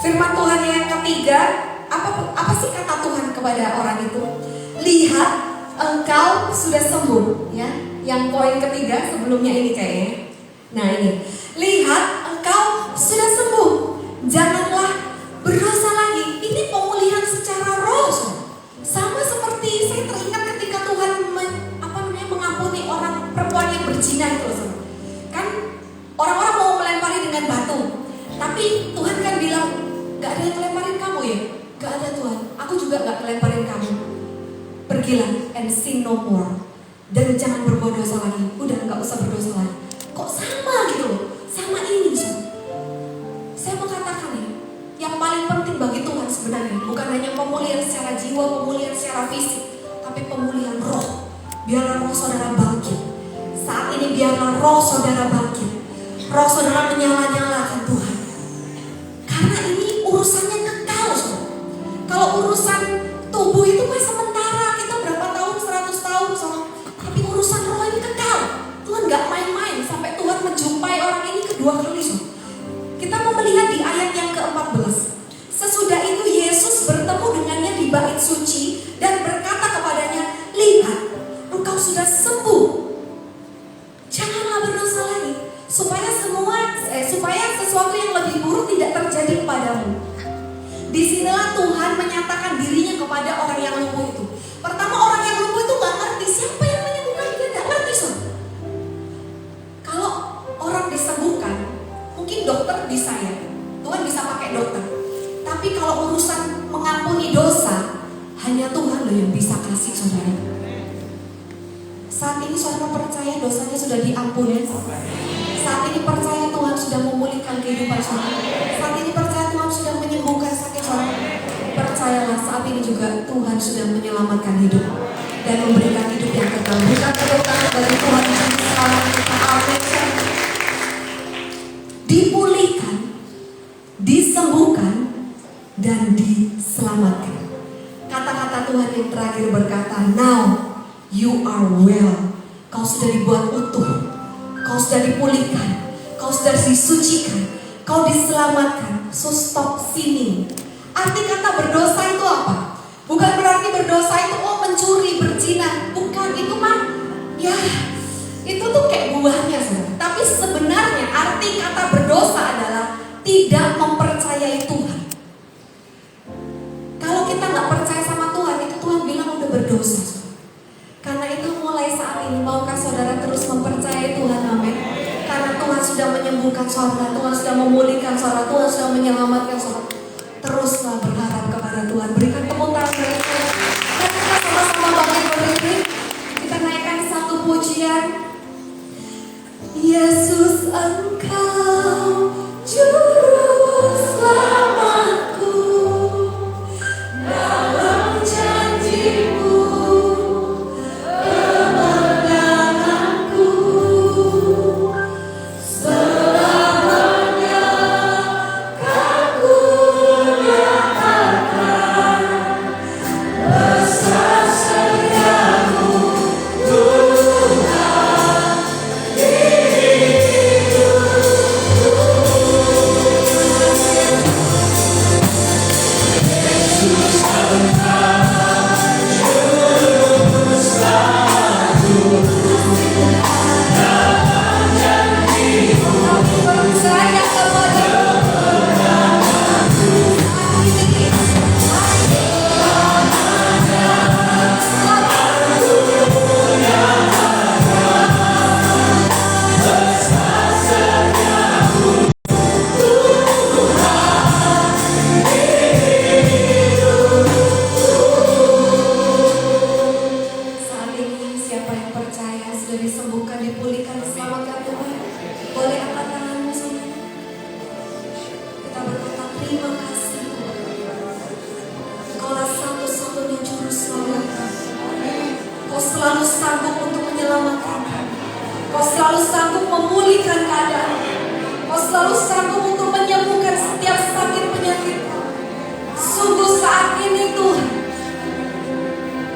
Firman Tuhan yang ketiga, apa sih kata Tuhan kepada orang itu? Lihat, engkau sudah sembuh, ya. Yang poin ketiga sebelumnya ini kayaknya. Nah ini, lihat engkau sudah sembuh, janganlah berdosa lagi. Ini pemulihan secara roh. Sama seperti saya teringat ketika Tuhan mengampuni orang perempuan yang berzina itu, kan orang-orang mau melempari dengan batu, tapi Tuhan kan bilang, gak ada yang melemparin kamu ya? Gak ada Tuhan, aku juga gak melemparin kamu. Pergilah and sin no more, dan jangan berbuat dosa lagi. Udah gak usah berdosa lagi. Kok sama gitu loh, sama ini saya mau katakan ya, yang paling penting bagi Tuhan sebenarnya bukan hanya pemulihan secara jiwa, pemulihan secara fisik, tapi pemulihan roh. Biarlah roh saudara bangkit. Saat ini biarlah roh saudara bangkit. Roh saudara menyala-nyalakan Tuhan. Karena ini urusannya kekal, saudara. Kalau urusan tubuh itu masih sementara, kita berapa tahun, 100 tahun, saudara. Tapi urusan roh ini kekal. Tuhan gak main-main sampai Tuhan menjumpai orang ini kedua kali, saudara. Kita mau melihat di ayat yang ke-14. Sesudah itu Yesus bertemu dengannya di bait suci dan berkata kepadanya, lihat, engkau sudah sembuh. Janganlah berdosa lagi, supaya sesuatu yang lebih buruk tidak terjadi kepadamu. Disinilah Tuhan menyatakan dirinya kepada orang yang lumpuh itu. Pertama, orang yang lumpuh itu gak ngerti siapa yang menyembuhkan dia, gak ngerti, so. Kalau orang disembuhkan, mungkin dokter bisa ya, Tuhan bisa pakai dokter. Tapi kalau urusan mengampuni dosa, hanya Tuhan loh yang bisa kasih, saudara. Saat ini saudara percaya dosanya sudah diampuni. Saat ini percaya Tuhan sudah memulihkan kehidupan saudara. Saat ini percaya Tuhan sudah menyembuhkan sakit saudara. Percayalah saat ini juga Tuhan sudah menyelamatkan hidup dan memberikan hidup yang kekal. Berikan tepuk tangan bagi Tuhan yang diselamatkan. Amin. Dipulihkan, disembuhkan, dan diselamatkan. Kata-kata Tuhan yang terakhir berkata, now you are well. Kau sudah dibuat utuh, kau sudah dipulihkan, kau sudah disucikan, kau diselamatkan. So stop sinning. Arti kata berdosa itu apa? Bukan berarti berdosa itu mencuri, berzina. Bukan, itu mah ya itu tuh kayak buahnya, saudara. Tapi sebenarnya arti kata berdosa adalah tidak mempercayai Tuhan. Kalau kita nggak percaya sama Tuhan, itu Tuhan bilang udah berdosa. Karena itu mulai saat ini, maukah saudara terus mempercayai Tuhan? Amin. Karena Tuhan sudah menyembuhkan saudara, Tuhan sudah memulihkan saudara, Tuhan sudah menyelamatkan saudara. Teruslah berharap kepada Tuhan. Berikan tepuk tangan bagi Tuhan. Dan kita sama-sama bangkit berdiri. Kita naikkan satu pujian. Yesus, Engkau juru selamatku, dalam janji-Mu kemenanganku, selamanya kan ku nyatakan besar setiamu Tuhan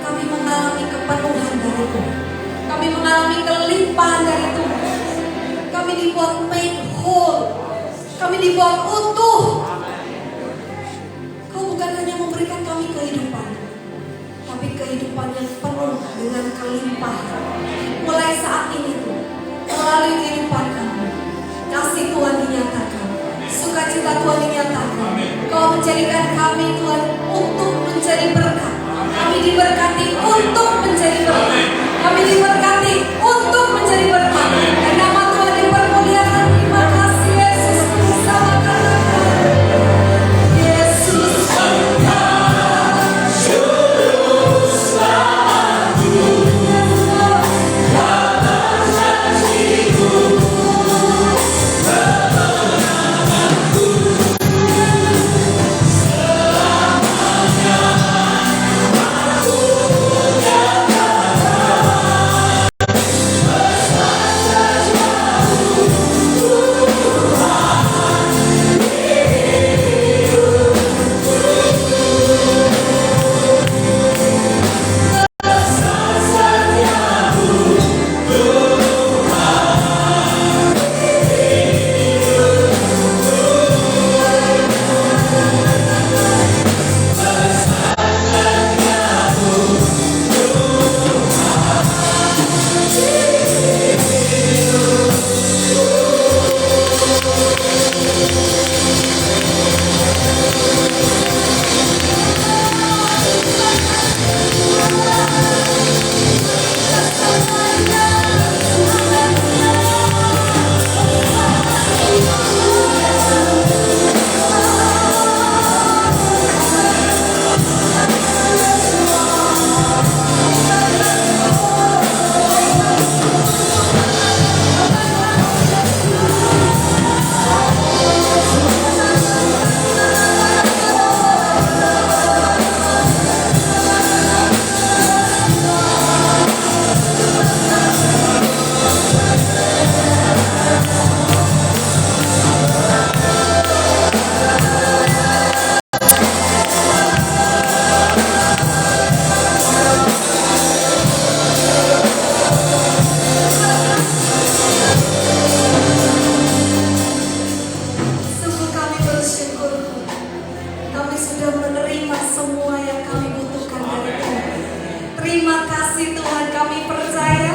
di dari Tuhan. Kami mengalami kelimpahan dari Tuhan. Kami dibuat made whole. Kami dibuat utuh. Kau bukan hanya memberikan kami kehidupan, tapi kehidupan yang penuh dengan kelimpahan. Mulai saat ini Tuhan, melalui kehidupan kami, kasih Tuhan dinyatakan, sukacita Tuhan dinyatakan. Kau menjadikan kami Tuhan untuk menjadi berkat. Kami diberkati untuk menjadi berkat. Kami diberkati untuk menjadi berkat. Dan nama Tuhan dipermuliakan. Terima kasih Yesus, bersama katakan Yesus engkau juru selamatku, kata janjimu kemenanganku selamanya. Aku nyatakan besar saja sungguh kami bersyukur. Kami sudah menerima semua yang kami butuhkan dari Tuhan. Terima kasih Tuhan, kami percaya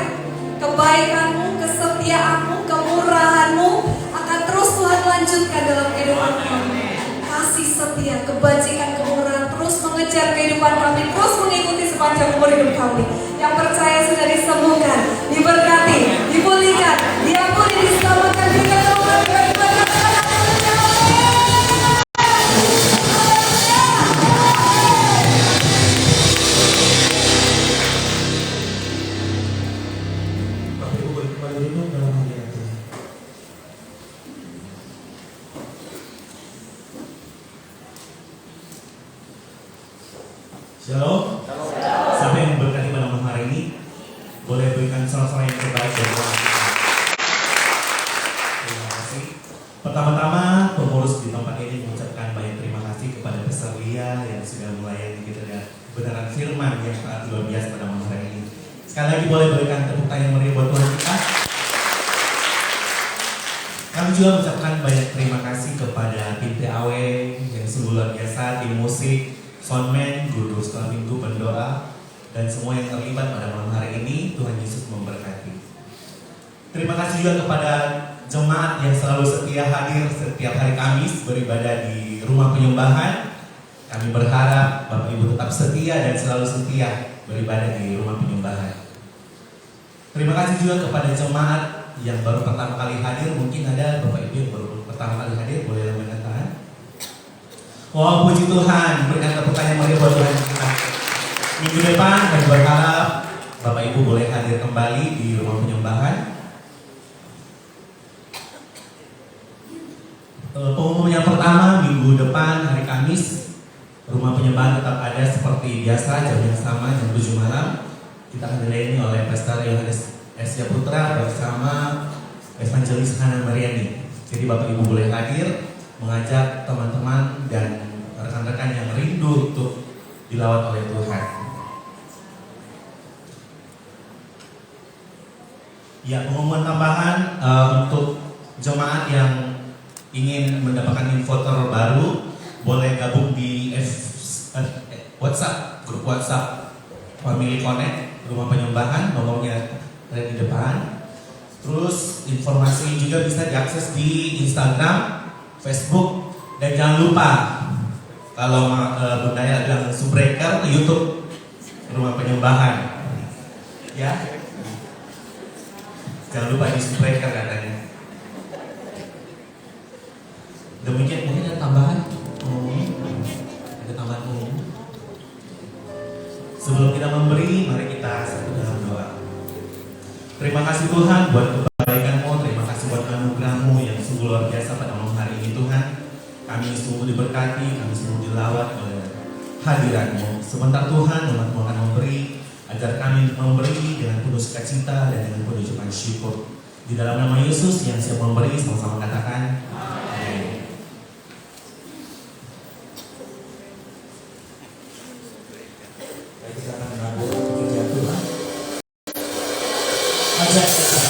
kebaikan-Mu, kesetiaan-Mu, kemurahan-Mu akan terus Tuhan lanjutkan dalam kehidupan kami. Kasih setia, kebajikan, kemurahan terus mengejar kehidupan kami, terus mengikuti sepanjang umur hidup kami. Yang percaya sudah disembuhkan, diberkati, dipulihkan, diampuni, diselamatkan, dikatakan, Bapak Ibu boleh kembali duduk dalam hadirat Tuhan. Shalom. Siapa yang memberkati pada malam hari ini, boleh berikan sorak-sorai yang terbaik dari Tuhan. Terima kasih. Pertama-tama, pengurus di tempat ini mengucapkan banyak terima kasih kepada Pastor Lia yang sudah melayani kita dengan benaran firman yang sangat luar biasa pada malam hari ini. Sekali lagi boleh berikan tepuk tangan yang meriah buat Tuhan kita. Kami juga mengucapkan banyak terima kasih kepada tim TAW yang sungguh luar biasa, tim musik, soundman, guru sekolah minggu, pendoa, dan semua yang terlibat pada malam hari ini. Tuhan Yesus memberkati. Terima kasih juga kepada jemaat yang selalu setia hadir setiap hari Kamis beribadah di rumah penyembahan. Kami berharap Bapak Ibu tetap setia dan selalu setia beribadah di rumah penyembahan. Terima kasih juga kepada jemaat yang baru pertama kali hadir. Mungkin ada Bapak Ibu yang baru pertama kali hadir, boleh lambaikan tangan. Wow, puji Tuhan, berikan tepuk tangan yang meriah buat Tuhan kita. Minggu depan kami berharap Bapak Ibu boleh hadir kembali di rumah penyembahan. Pengumuman yang pertama, minggu depan hari Kamis rumah penyembahan tetap ada seperti biasa, jam yang sama, jam 7 malam. Kita akan dilayani oleh Pastor Yohanes Esya Putra bersama Evangelis Hana Mariani. Jadi Bapak Ibu boleh hadir, mengajak teman-teman dan rekan-rekan yang rindu untuk dilawat oleh Tuhan. Ya, pengumuman tambahan untuk jemaat yang ingin mendapatkan info terbaru boleh gabung di WhatsApp, grup WhatsApp Family Connect Rumah Penyembahan, nomornya ada di depan. Terus informasi juga bisa diakses di Instagram, Facebook, dan jangan lupa kalau Bunda ya langsung breaker ke YouTube Rumah Penyembahan, ya. Jangan lupa di subscribe katanya. Demikian, mungkin ada tambahan umum. Ada tambahan umum. Sebelum kita memberi, mari kita satu dalam doa. Terima kasih Tuhan buat kebaikan-Mu, terima kasih buat anugerah-Mu yang sungguh luar biasa pada malam hari ini Tuhan. Kami sungguh diberkati, kami sungguh dilawat oleh hadirat-Mu. Sebentar Tuhan, umat-Mu akan memberi, agar kami memberi dengan penuh sukacita dan dengan penuh ucapan syukur. Di dalam nama Yesus yang siap memberi, sama-sama katakan amin. Baik, kita akan menabur pujian Tuhan. Ajak kita.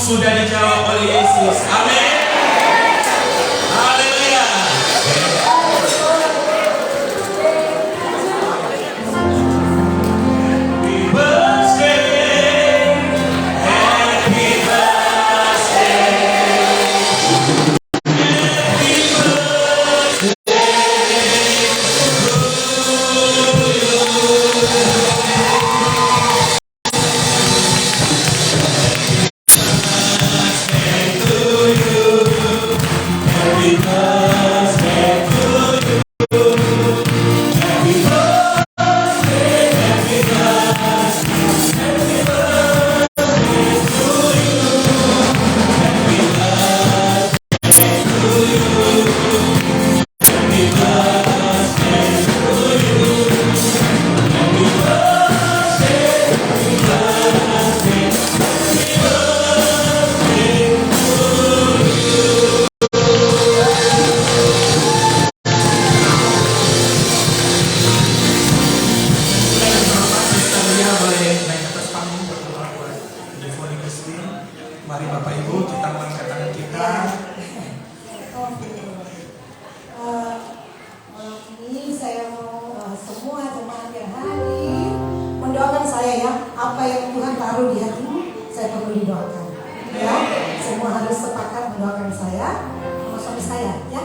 sudah dijawab oleh Yesus. Amin. Haleluya. Happy birthday. Happy birthday. Mari Bapak Ibu kita mengangkat tangan kita. Ini saya mau semua jemaat yang hadir mendoakan saya ya. Apa yang Tuhan taruh di hatimu, saya perlu didoakan. Ya, semua harus sepakat mendoakan saya sama suami saya. Ya,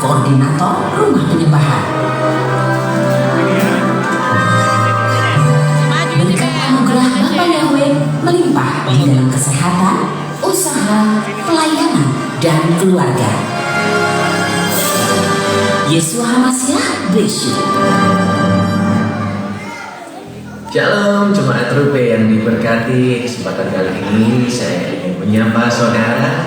koordinator rumah penyembahan. Berkat anugerah Bapa Yahweh melimpah di dalam kesehatan, usaha, pelayanan, dan keluarga. Yesus Hamasiah bless you. Shalom jemaat Rupe yang diberkati. Kesempatan kali ini saya ingin menyapa saudara,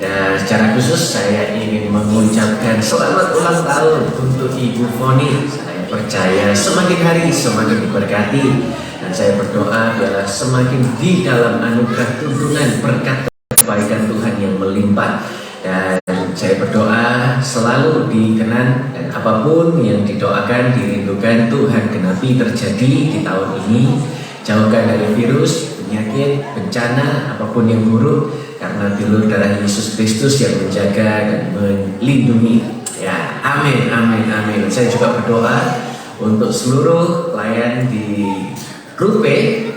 dan secara khusus saya ingin mengucapkan selamat ulang tahun untuk Ibu Foni. Saya percaya semakin hari semakin diberkati, dan saya berdoa biarlah semakin di dalam anugerah tuntunan berkat kebaikan Tuhan yang melimpah. Dan saya berdoa selalu dikenan, dan apapun yang didoakan, dirindukan, Tuhan genapi terjadi di tahun ini. Jauhkan dari virus, penyakit, bencana, apapun yang buruk, karena bilur darah Yesus Kristus yang menjaga dan melindungi. Ya, amin, amin, amin. Saya juga berdoa untuk seluruh pelayan di Rupe,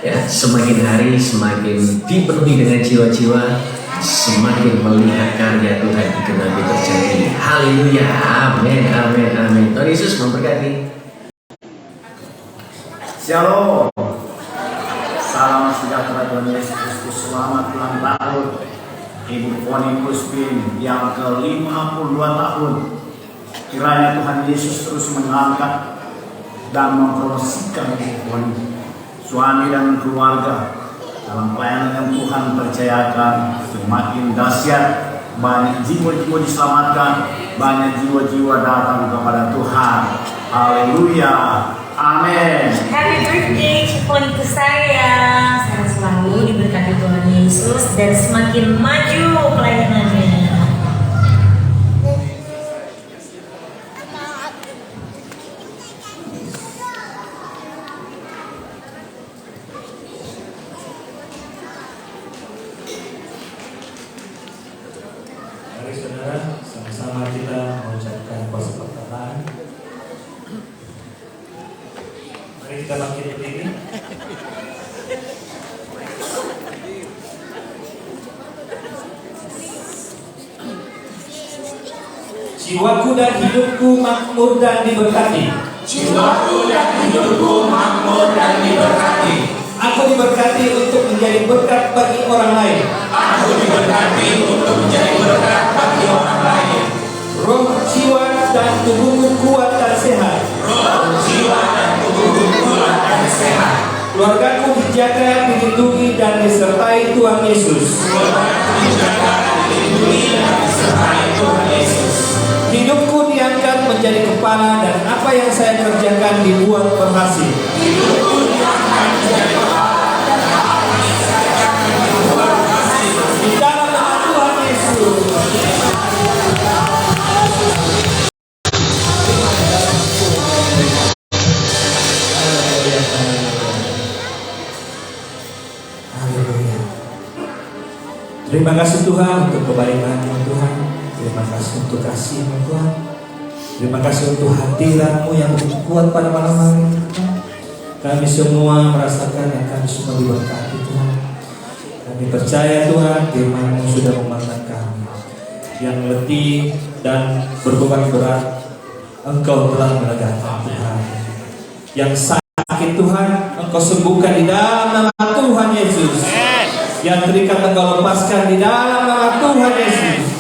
ya, semakin hari semakin dipenuhi dengan jiwa-jiwa, semakin melihat karya Tuhan digenapi terjadi. Haleluya, amin, amin, amin. Tuhan Yesus memberkati. Shalom. Salam sejahtera Tuhan Yesus Kristus. Selamat ulang tahun Ibu Foni Crispin yang ke-52 tahun. Kiranya Tuhan Yesus terus mengangkat dan mempromosikan Ibu Foni, suami dan keluarga, dalam pelayanan yang Tuhan percayakan semakin dahsyat. Banyak jiwa-jiwa diselamatkan, banyak jiwa-jiwa datang kepada Tuhan. Haleluya, amin. Happy birthday Ciponiku sayang. Sehat selalu diberkati Tuhan Yesus dan semakin maju pelayanannya. Mari saudara, sama-sama kita mengucapkan kuasa perkataan. Mari kita bangkit berdiri. Jiwaku dan hidupku makmur dan diberkati. Jiwaku dan hidupku makmur dan diberkati. Aku diberkati untuk menjadi berkat bagi orang lain. Aku diberkati untuk menjadi berkat bagi orang lain. Roh, jiwa, dan tubuhku kuat dan sehat. Roh, jiwa, dan tubuhku kuat dan sehat. Keluargaku dijaga, dilindungi, dan disertai Tuhan Yesus. Keluargaku dijaga, dilindungi, dan disertai Tuhan Yesus. Hidupku diangkat menjadi kepala, dan apa yang saya kerjakan dibuat berhasil. Hidupku diangkat menjadi kepala, dan apa yang saya kerjakan dibuat berhasil. Di dalam nama Tuhan Yesus. Haleluya. Terima kasih Tuhan untuk kebaikan-Mu Tuhan. Terima kasih untuk kasih-Mu Tuhan. Terima kasih untuk hadirat-Mu yang begitu kuat pada malam hari ini Tuhan. Kami semua merasakan dan kami semua diberkati Tuhan. Kami percaya Tuhan firman-Mu sudah memandang kami. Yang letih dan berbeban berat, Engkau telah melegakan Tuhan. Yang sakit Tuhan, Engkau sembuhkan di dalam nama Tuhan Yesus. Yang terikat Engkau lepaskan di dalam nama Tuhan Yesus.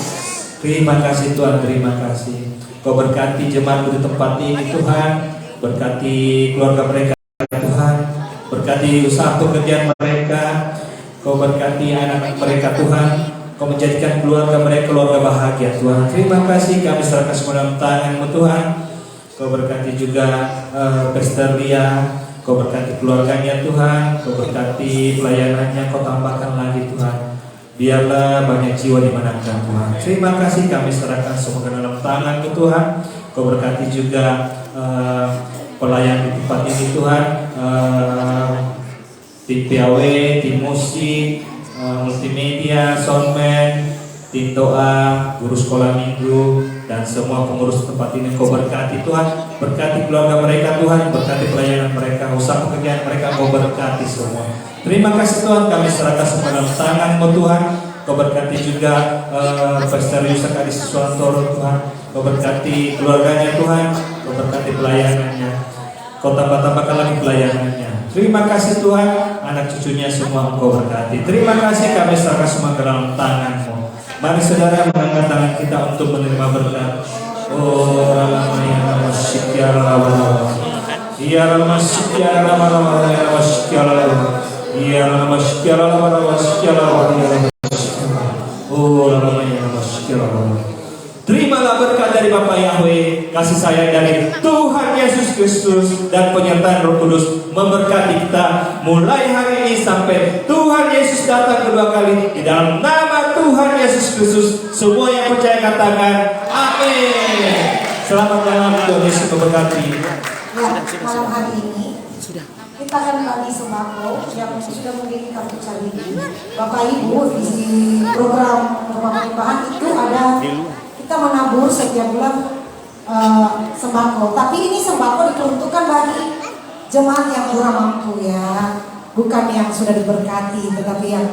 Terima kasih Tuhan, terima kasih. Kau berkati jemaat di tempat ini Tuhan. Berkati keluarga mereka Tuhan. Berkati usaha pekerjaan mereka. Kau berkati anak-anak mereka Tuhan. Kau menjadikan keluarga mereka keluarga bahagia Tuhan. Terima kasih, kami serahkan semua dalam tangan-Mu Tuhan. Kau berkati juga Pastor Lia. Kau berkati keluarganya Tuhan. Kau berkati pelayanannya. Kau tambahkan lagi Tuhan. Biarlah banyak jiwa dimenangkan Tuhan. Terima kasih, kami serahkan semua ke dalam tangan-Mu Tuhan. Kau berkati juga pelayan di tempat ini Tuhan. Tim PAW, tim musik, multimedia, soundman, tim doa, guru sekolah minggu, dan semua pengurus tempat ini. Kau berkati Tuhan. Berkati keluarga mereka Tuhan. Berkati pelayanan mereka, usaha pekerjaan mereka. Kau berkati semua. Terima kasih Tuhan, kami serahkan semua dalam tangan-Mu Tuhan. Kau berkati juga Pastor Yusak Adi Siswantoro Tuhan. Kau berkati keluarganya Tuhan, Kau berkati pelayanannya, Kau tambah-tambahkan lagi pelayanannya. Terima kasih Tuhan, anak cucunya semua Engkau berkati. Terima kasih, kami serahkan semua ke dalam tangan-Mu. Mari saudara mengangkat tangan kita untuk menerima berkat. Oh, Ramaya Namasyikya Rama. Ya Namasyikya Rama Rama Namasyikya Rama. Ya Namasyikya Rama Namasyikya Rama. Oh, Ramaya Namasyikya Rama. Terimalah berkat dari Bapa Yahweh, kasih sayang dari Tuhan Yesus Kristus, dan penyertaan Roh Kudus memberkati kita mulai hari ini sampai Tuhan Yesus datang kedua kali. Di dalam nama Tuhan Yesus Kristus, semua yang percaya katakan amin. Selamat malam, Tuhan Yesus memberkati. Ya, malam hari ini kita akan bagi sembako yang sudah memiliki kartu cari. Bapak Ibu, di program rumah perubahan itu ada kita menabur setiap bulan sembako. Tapi ini sembako diperuntukkan bagi jemaat yang kurang mampu ya, bukan yang sudah diberkati, tetapi yang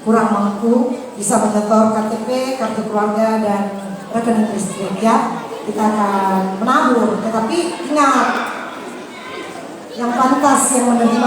kurang mampu bisa menyetor KTP, kartu keluarga, dan rekening listrik ya. Kita akan menabur, tetapi ingat, yang pantas yang menerima